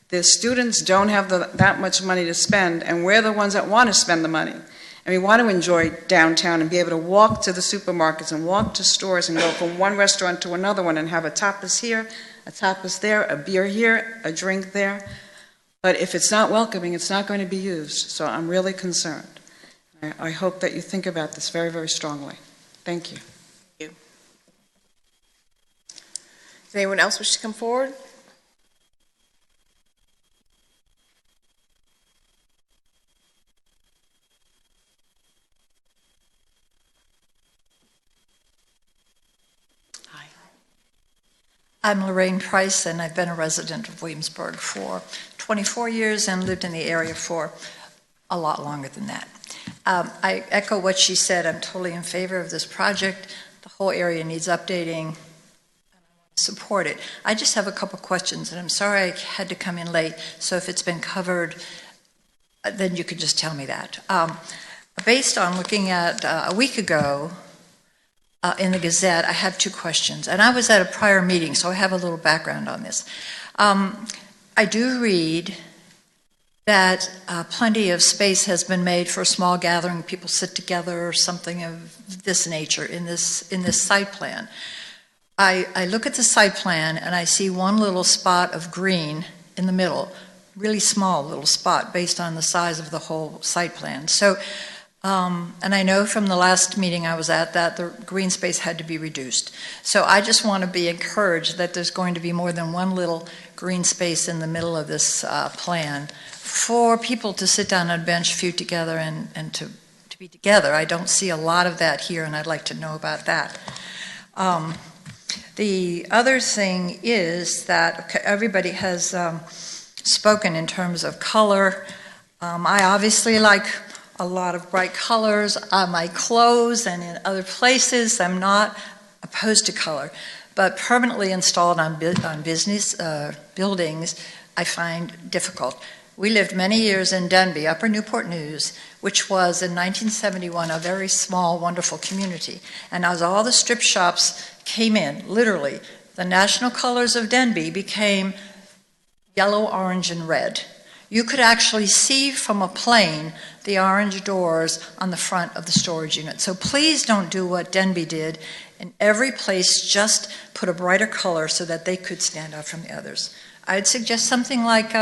The students don't have that much money to spend, and we're the ones that want to spend the money. And we want to enjoy downtown and be able to walk to the supermarkets and walk to stores and go from one restaurant to another one and have a tapas here, a tapas there, a beer here, a drink there. But if it's not welcoming, it's not going to be used. So I'm really concerned. I hope that you think about this very, very strongly. Thank you.
Thank you. Does anyone else wish to come forward?
I'm Lorraine Price, and I've been a resident of Williamsburg for 24 years and lived in the area for a lot longer than that. I echo what she said. I'm totally in favor of this project. The whole area needs updating, and I want to support it. I just have a couple questions, and I'm sorry I had to come in late, so if it's been covered, then you could just tell me that. Based on looking at a week ago, in the Gazette, I have two questions. And I was at a prior meeting, so I have a little background on this. I do read that plenty of space has been made for a small gathering, people sit together or something of this nature in this site plan. I look at the site plan and I see one little spot of green in the middle, really small little spot based on the size of the whole site plan. So and I know from the last meeting I was at that the green space had to be reduced. So I just want to be encouraged that there's going to be more than one little green space in the middle of this plan for people to sit down on a bench, few together, and to be together. I don't see a lot of that here, and I'd like to know about that. The other thing is that everybody has spoken in terms of color. I obviously like a lot of bright colors on my clothes and in other places. I'm not opposed to color, but permanently installed on business buildings, I find difficult. We lived many years in Denby, Upper Newport News, which was in 1971 a very small, wonderful community. And as all the strip shops came in, literally, the national colors of Denby became yellow, orange, and red. You could actually see from a plane the orange doors on the front of the storage unit. So please don't do what Denby did. In every place, just put a brighter color so that they could stand out from the others. I'd suggest something like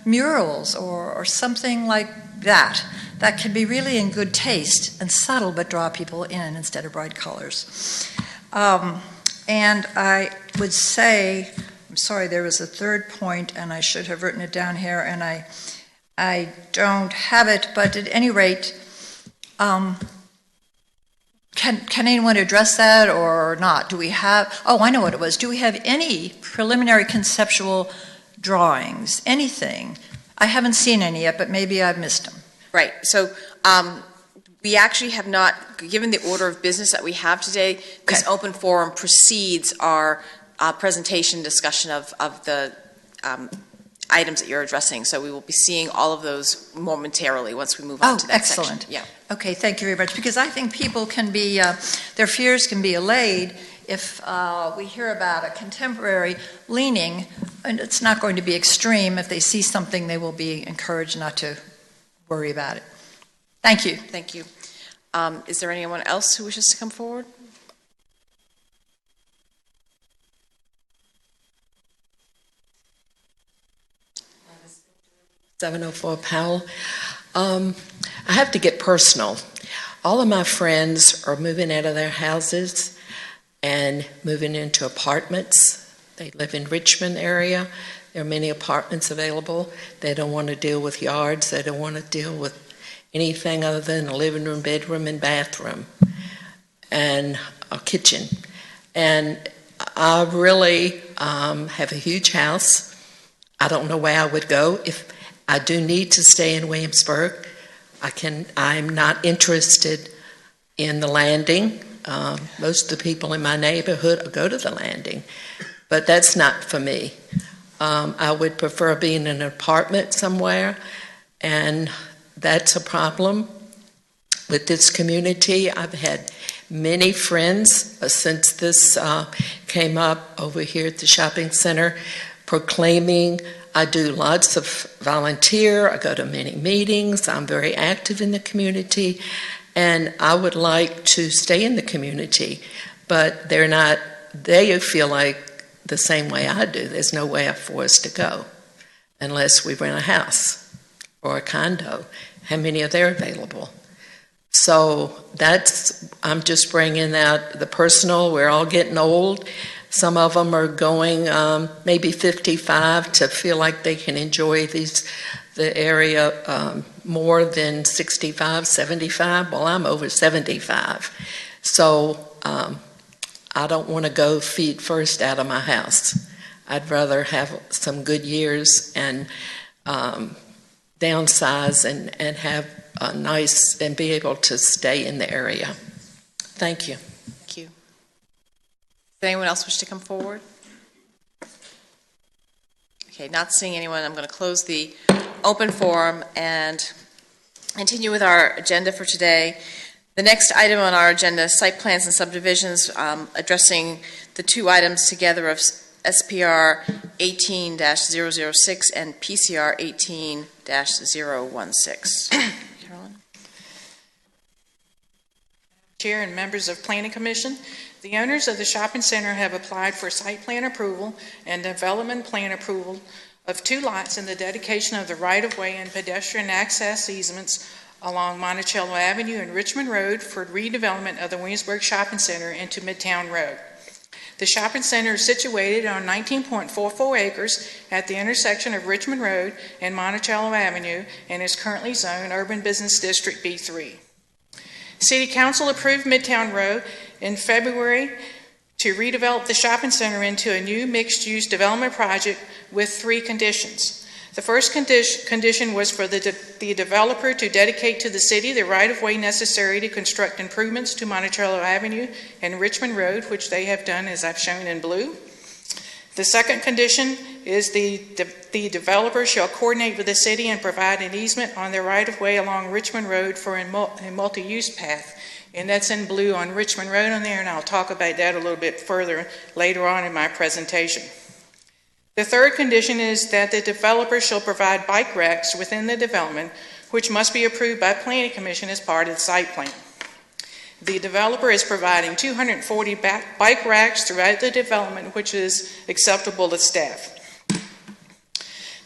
murals or something like that. That can be really in good taste and subtle, but draw people in instead of bright colors. And I would say, I'm sorry, there was a third point, and I should have written it down here, and I don't have it, but at any rate, can anyone address that or not? Do we have, oh, I know what it was. Do we have any preliminary conceptual drawings, anything? I haven't seen any yet, but maybe I've missed them.
Right, so we actually have not, given the order of business that we have today, this open forum precedes our presentation discussion of the items that you're addressing. So we will be seeing all of those momentarily once we move on to that section.
Excellent. Yeah. Okay, thank you very much. Because I think people can be, their fears can be allayed if we hear about a contemporary leaning, and it's not going to be extreme. If they see something, they will be encouraged not to worry about it. Thank you.
Thank you. Is there anyone else who wishes to come forward?
704 Powell. I have to get personal. All of my friends are moving out of their houses and moving into apartments. They live in Richmond area. There are many apartments available. They don't want to deal with yards. They don't want to deal with anything other than a living room, bedroom, and bathroom, and a kitchen. And I really have a huge house. I don't know where I would go. If I do need to stay in Williamsburg, I'm not interested in the Landing. Most of the people in my neighborhood go to the Landing, but that's not for me. I would prefer being in an apartment somewhere, and that's a problem with this community. I've had many friends since this came up over here at the shopping center proclaiming. I do lots of volunteer. I go to many meetings. I'm very active in the community, and I would like to stay in the community, but they're not. They feel like the same way I do. There's nowhere for us to go unless we rent a house or a condo. How many are there available? So I'm just bringing out the personal. We're all getting old. Some of them are going maybe 55 to feel like they can enjoy the area more than 65, 75. Well, I'm over 75. So I don't want to go feet first out of my house. I'd rather have some good years and downsize and have a nice and be able to stay in the area. Thank you.
Thank you. Does anyone else wish to come forward? Okay, not seeing anyone, I'm going to close the open forum and continue with our agenda for today. The next item on our agenda is site plans and subdivisions, addressing the two items together of SPR 18-006 and PCR 18-016. Carolyn?
Chair and members of Planning Commission, the owners of the shopping center have applied for site plan approval and development plan approval of 2 lots in the dedication of the right-of-way and pedestrian access easements along Monticello Avenue and Richmond Road for redevelopment of the Williamsburg Shopping Center into Midtown Road. The shopping center is situated on 19.44 acres at the intersection of Richmond Road and Monticello Avenue and is currently zoned Urban Business District B3. City Council approved Midtown Road in February to redevelop the shopping center into a new mixed-use development project with 3 conditions. The first condition was for the developer to dedicate to the city the right-of-way necessary to construct improvements to Monticello Avenue and Richmond Road, which they have done, as I've shown in blue. The second condition is the developer shall coordinate with the city and provide an easement on the right-of-way along Richmond Road for a multi-use path. And that's in blue on Richmond Road on there, and I'll talk about that a little bit further later on in my presentation. The third condition is that the developer shall provide bike racks within the development, which must be approved by Planning Commission as part of the site plan. The developer is providing 240 bike racks throughout the development, which is acceptable to staff.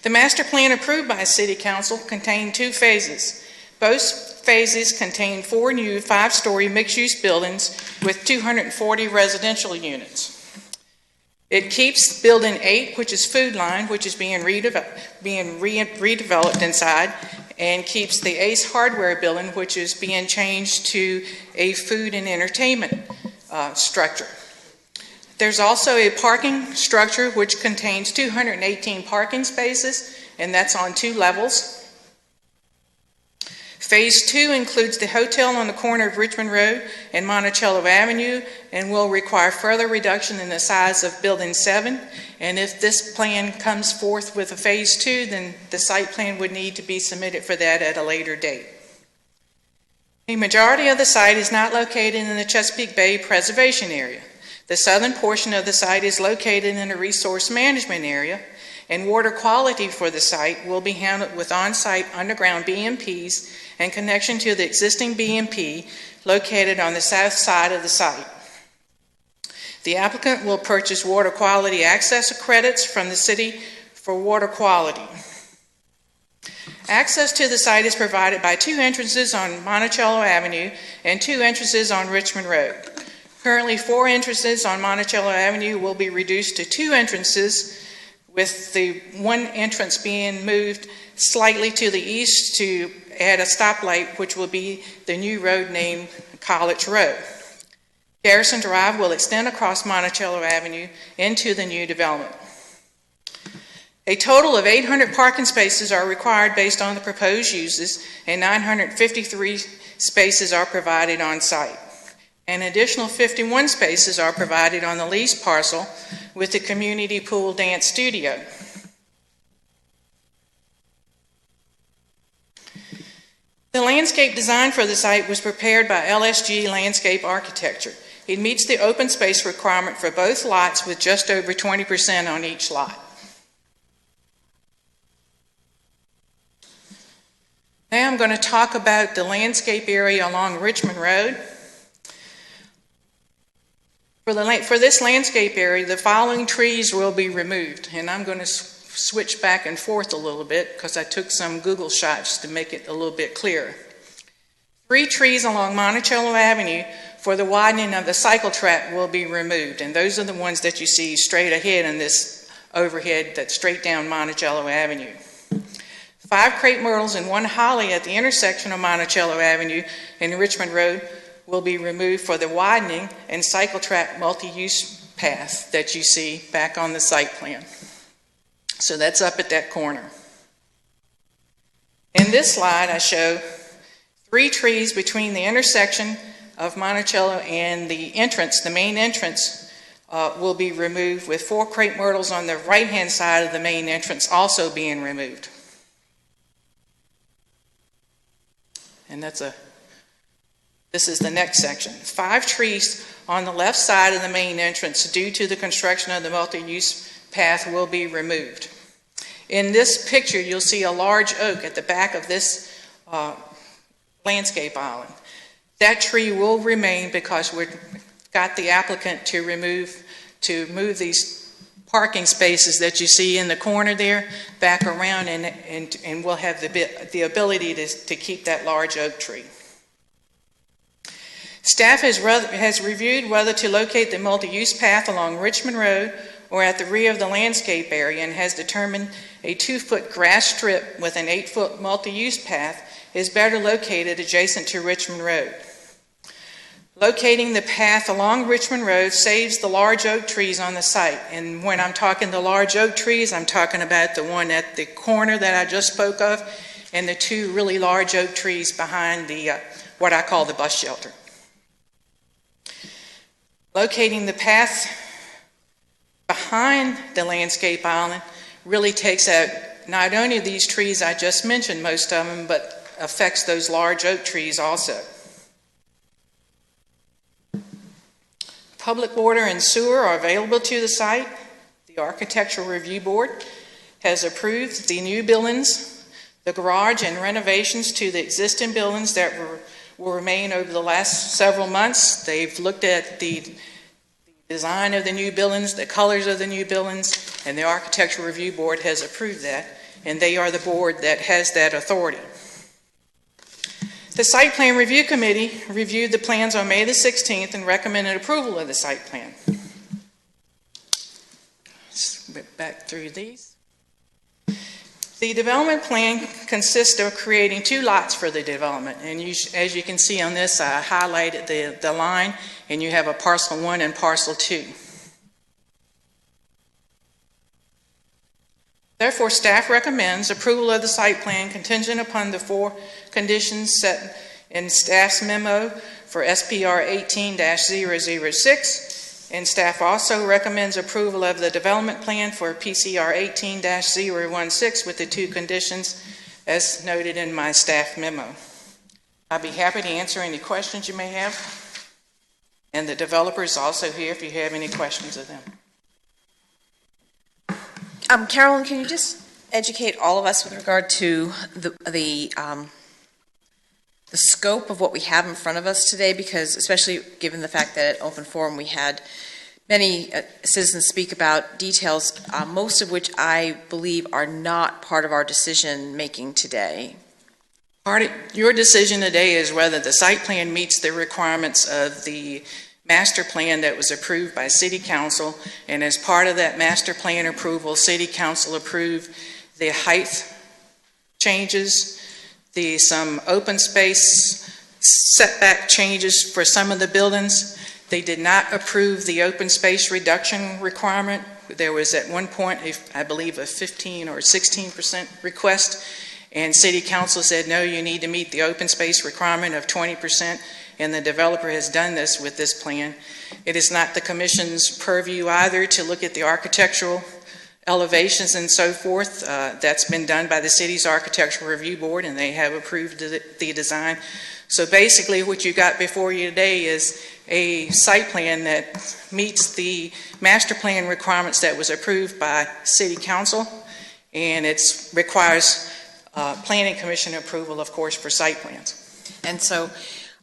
The master plan approved by City Council contained 2 phases. Both phases contain 4 new 5-story mixed-use buildings with 240 residential units. It keeps Building 8, which is Food Line, which is being redeveloped inside, and keeps the Ace Hardware Building, which is being changed to a food and entertainment structure. There's also a parking structure which contains 218 parking spaces, and that's on 2 levels. Phase 2 includes the hotel on the corner of Richmond Road and Monticello Avenue and will require further reduction in the size of Building 7. And if this plan comes forth with a Phase 2, then the site plan would need to be submitted for that at a later date. The majority of the site is not located in the Chesapeake Bay Preservation Area. The southern portion of the site is located in a resource management area, and water quality for the site will be handled with on-site underground BMPs and connection to the existing BMP located on the south side of the site. The applicant will purchase water quality access credits from the city for water quality. Access to the site is provided by 2 entrances on Monticello Avenue and 2 entrances on Richmond Road. Currently, 4 entrances on Monticello Avenue will be reduced to 2 entrances, with the 1 entrance being moved slightly to the east to add a stoplight, which will be the new road named College Road. Garrison Drive will extend across Monticello Avenue into the new development. A total of 800 parking spaces are required based on the proposed uses, and 953 spaces are provided on site. An additional 51 spaces are provided on the leased parcel with the community pool dance studio. The landscape design for the site was prepared by LSG Landscape Architecture. It meets the open space requirement for both lots with just over 20% on each lot. Now I'm going to talk about the landscape area along Richmond Road. For this landscape area, the following trees will be removed, and I'm going to switch back and forth a little bit because I took some Google shots to make it a little bit clearer. 3 trees along Monticello Avenue for the widening of the cycle track will be removed, and those are the ones that you see straight ahead in this overhead that's straight down Monticello Avenue. 5 crepe myrtles and 1 holly at the intersection of Monticello Avenue and Richmond Road will be removed for the widening and cycle track multi-use path that you see back on the site plan. So that's up at that corner. In this slide, I show 3 trees between the intersection of Monticello and the entrance, the main entrance, will be removed, with 4 crepe myrtles on the right-hand side of the main entrance also being removed. And this is the next section. 5 trees on the left side of the main entrance due to the construction of the multi-use path will be removed. In this picture, you'll see a large oak at the back of this landscape island. That tree will remain because we've got the applicant to move these parking spaces that you see in the corner there back around, and we'll have the ability to keep that large oak tree. Staff has reviewed whether to locate the multi-use path along Richmond Road or at the rear of the landscape area, and has determined a 2-foot grass strip with an 8-foot multi-use path is better located adjacent to Richmond Road. Locating the path along Richmond Road saves the large oak trees on the site. And when I'm talking the large oak trees, I'm talking about the one at the corner that I just spoke of, and the 2 really large oak trees behind the what I call the bus shelter. Locating the path behind the landscape island really takes out not only these trees I just mentioned, most of them, but affects those large oak trees also. Public water and sewer are available to the site. The Architectural Review Board has approved the new buildings, the garage, and renovations to the existing buildings that will remain over the last several months. They've looked at the design of the new buildings, the colors of the new buildings, and the Architectural Review Board has approved that, and they are the board that has that authority. The Site Plan Review Committee reviewed the plans on May the 16th and recommended approval of the site plan. Let's whip back through these. The development plan consists of creating 2 lots for the development, and as you can see on this, I highlighted the line, and you have a parcel 1 and parcel 2. Therefore, staff recommends approval of the site plan contingent upon the 4 conditions set in staff's memo for SPR 18-006, and staff also recommends approval of the development plan for PCR 18-016 with the 2 conditions as noted in my staff memo. I'd be happy to answer any questions you may have, and the developer is also here if you have any questions of them.
Carolyn, can you just educate all of us with regard to the scope of what we have in front of us today? Because especially given the fact that at open forum we had many citizens speak about details, most of which I believe are not part of our decision-making today.
Part of your decision today is whether the site plan meets the requirements of the master plan that was approved by City Council, and as part of that master plan approval, City Council approved the height changes, some open space setback changes for some of the buildings. They did not approve the open space reduction requirement. There was at one point, I believe, a 15 or 16% request, and City Council said, no, you need to meet the open space requirement of 20%, and the developer has done this with this plan. It is not the Commission's purview either to look at the architectural elevations and so forth. That's been done by the city's architectural review board, and they have approved the design. So basically what you got before you today is a site plan that meets the master plan requirements that was approved by City Council, and it requires Planning Commission approval, of course, for site plans.
And so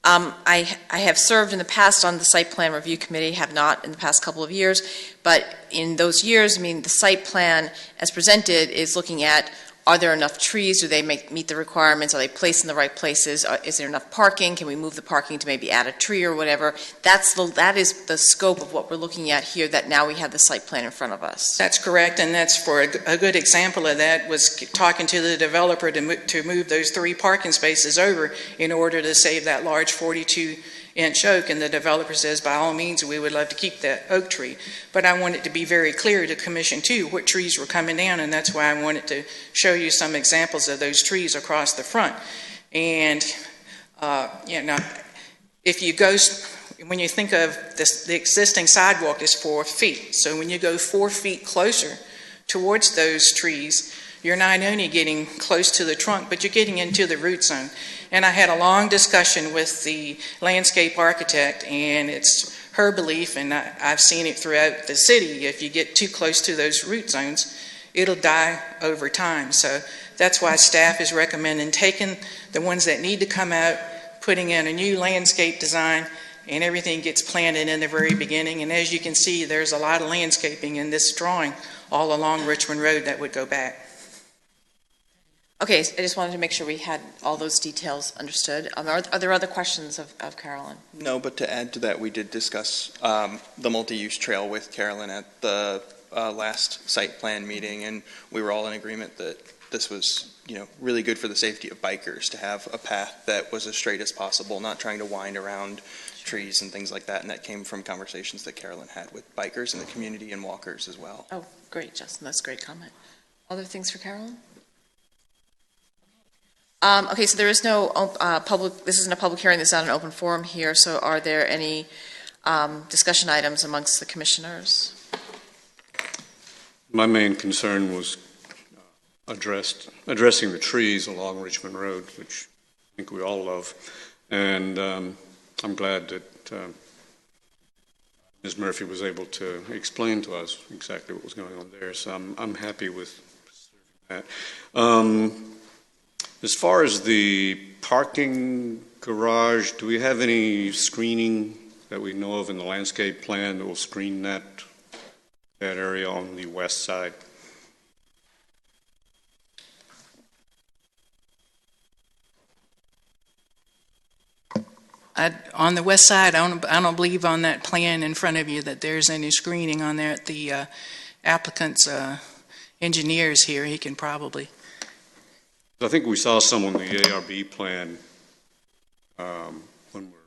I have served in the past on the Site Plan Review Committee, have not in the past couple of years, but in those years, I mean, the site plan as presented is looking at, are there enough trees? Do they meet the requirements? Are they placed in the right places? Is there enough parking? Can we move the parking to maybe add a tree or whatever? That is the scope of what we're looking at here, that now we have the site plan in front of us.
That's correct, and that's for a good example of that was talking to the developer to move those 3 parking spaces over in order to save that large 42-inch oak, and the developer says, by all means, we would love to keep that oak tree. But I want it to be very clear to Commission too what trees were coming down, and that's why I wanted to show you some examples of those trees across the front. And if you go, when you think of this, the existing sidewalk is 4 feet. So when you go 4 feet closer towards those trees, you're not only getting close to the trunk, but you're getting into the root zone. And I had a long discussion with the landscape architect, and it's her belief, and I've seen it throughout the city, if you get too close to those root zones, it'll die over time. So that's why staff is recommending taking the ones that need to come out, putting in a new landscape design, and everything gets planted in the very beginning. And as you can see, there's a lot of landscaping in this drawing all along Richmond Road that would go back.
Okay, so I just wanted to make sure we had all those details understood. Are there other questions of Carolyn?
No, but to add to that, we did discuss the multi-use trail with Carolyn at the last site plan meeting, and we were all in agreement that this was, really good for the safety of bikers to have a path that was as straight as possible, not trying to wind around trees and things like that. And that came from conversations that Carolyn had with bikers in the community and walkers as well.
Oh, great, Justin. That's a great comment. Other things for Carolyn? Okay, so there is no this isn't a public hearing, this is not an open forum here, so are there any discussion items amongst the commissioners?
My main concern was addressing the trees along Richmond Road, which I think we all love, and I'm glad that Ms. Murphy was able to explain to us exactly what was going on there, so I'm happy with that. As far as the parking garage, do we have any screening that we know of in the landscape plan that will screen that area on the west side?
On the west side, I don't believe on that plan in front of you that there's any screening on there. The applicant's engineers here, he can probably.
I think we saw some on the ARB plan when we're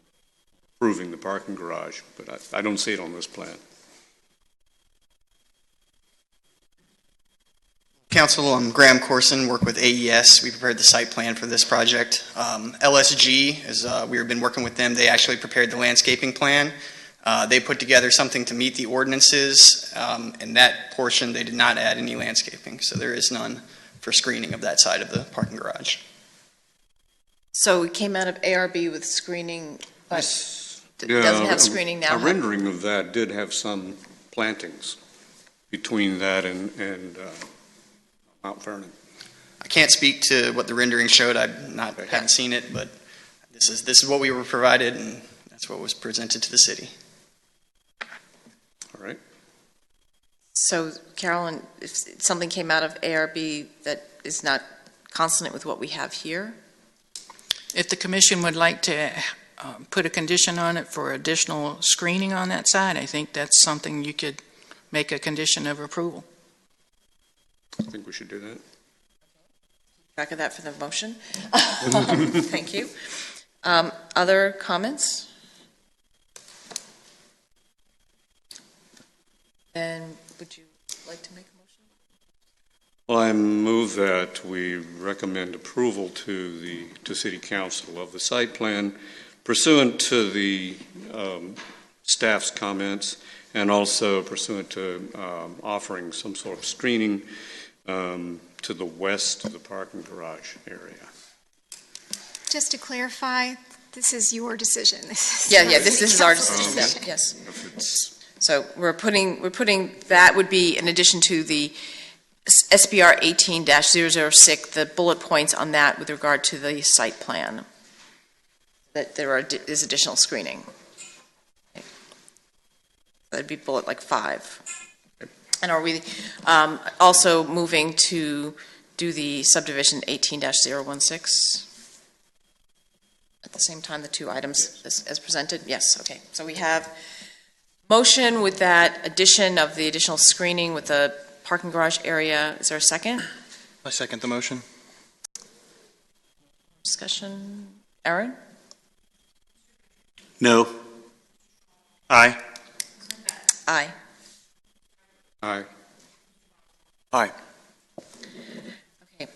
approving the parking garage, but I don't see it on this plan.
Council, I'm Graham Corson, work with AES. We prepared the site plan for this project. LSG, as we've been working with them, they actually prepared the landscaping plan. They put together something to meet the ordinances. In that portion, they did not add any landscaping, so there is none for screening of that side of the parking garage.
So it came out of ARB with screening, but doesn't have screening now.
A rendering of that did have some plantings between that and Mount Vernon.
I can't speak to what the rendering showed. Haven't seen it, but this is what we were provided, and that's what was presented to the city.
All right.
So, Carolyn, if something came out of ARB that is not consonant with what we have here?
If the commission would like to put a condition on it for additional screening on that side, I think that's something you could make a condition of approval.
I think we should do that.
Back of that for the motion. Thank you. Other comments? Then would you like to make a motion?
Well, I move that we recommend approval to City Council of the site plan pursuant to the staff's comments and also pursuant to offering some sort of screening to the west of the parking garage area.
Just to clarify, this is your decision. This
is our decision. Yes. So we're putting that would be in addition to the SBR 18-006, the bullet points on that with regard to the site plan, that there is additional screening. Okay. That'd be bullet like 5. And are we also moving to do the subdivision 18-016? At the same time, the two items as presented? Yes, okay. So we have motion with that addition of the additional screening with the parking garage area. Is there a second?
I second the motion.
Discussion. Aaron?
No.
Aye.
Aye.
Aye.
Aye.
Okay.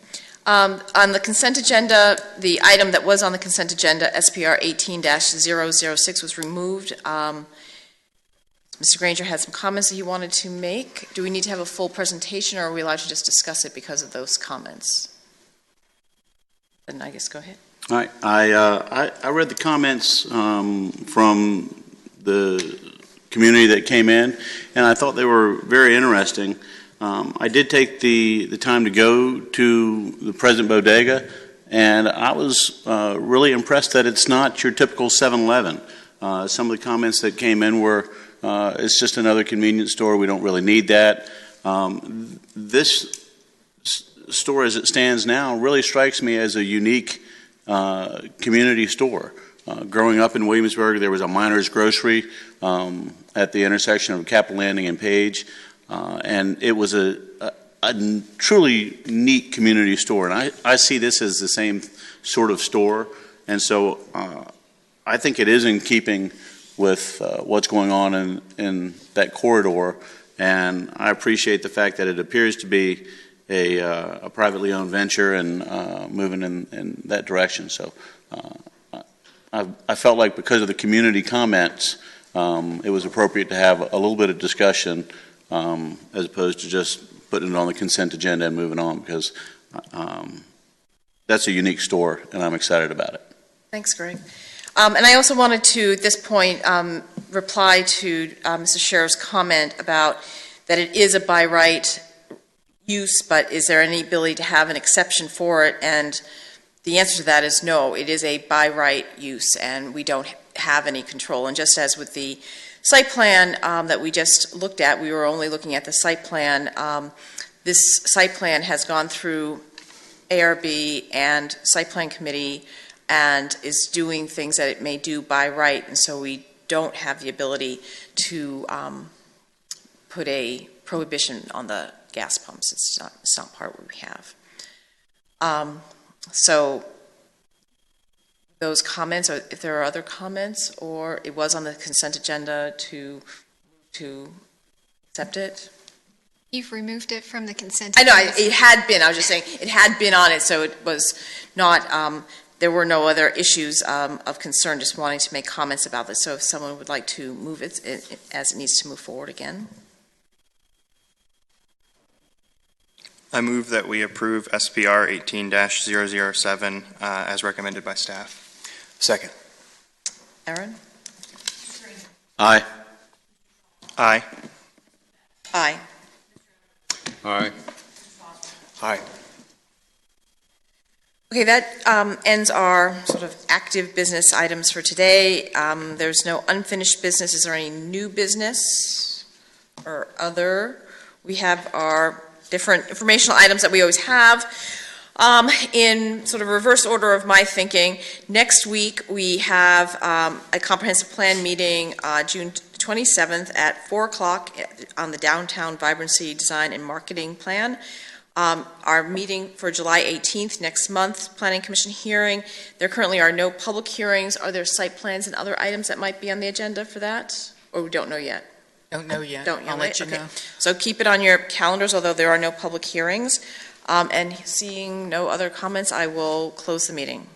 On the consent agenda, the item that was on the consent agenda, SPR 18-006, was removed. Mr. Granger had some comments that he wanted to make. Do we need to have a full presentation, or are we allowed to just discuss it because of those comments? Then I guess go ahead.
All right. I read the comments from the community that came in, and I thought they were very interesting. I did take the time to go to the present bodega, and I was really impressed that it's not your typical 7-Eleven. Some of the comments that came in were, it's just another convenience store, we don't really need that. This store as it stands now really strikes me as a unique community store. Growing up in Williamsburg, there was a Miner's Grocery at the intersection of Capitol Landing and Page, and it was a truly neat community store. And I see this as the same sort of store, and so I think it is in keeping with what's going on in that corridor, and I appreciate the fact that it appears to be a privately owned venture and moving in that direction. So I felt like because of the community comments, it was appropriate to have a little bit of discussion as opposed to just putting it on the consent agenda and moving on, because that's a unique store and I'm excited about it.
Thanks, Greg. And I also wanted to, at this point, reply to Mrs. Scher's comment about that it is a by right use, but is there any ability to have an exception for it? And the answer to that is no, it is a by right use, and we don't have any control. And just as with the site plan that we just looked at, we were only looking at the site plan. This site plan has gone through ARB and site plan committee and is doing things that it may do by right, and so we don't have the ability to put a prohibition on the gas pumps. It's not part of what we have. So those comments, or if there are other comments, or it was on the consent agenda to accept it?
You've removed it from the consent
I
agenda.
know, it had been. I was just saying, it had been on it, so it was not, there were no other issues of concern, just wanting to make comments about this. So if someone would like to move it as it needs to move forward again.
I move that we approve SPR 18-007 as recommended by staff.
Second.
Aaron?
Aye.
Aye.
Aye.
Aye.
Aye.
Okay, that ends our sort of active business items for today. There's no unfinished business. Is there any new business or other? we have our different informational items that we always have. In sort of reverse order of my thinking, next week we have a comprehensive plan meeting June 27th at 4 o'clock on the Downtown Vibrancy Design and Marketing Plan. Our meeting for July 18th, next month, Planning Commission hearing. There currently are no public hearings. Are there site plans and other items that might be on the agenda for that? Or we don't know yet?
Don't know yet.
Don't know
I'll let you
Okay.
know.
So keep it on your calendars, although there are no public hearings. And seeing no other comments, I will close the meeting.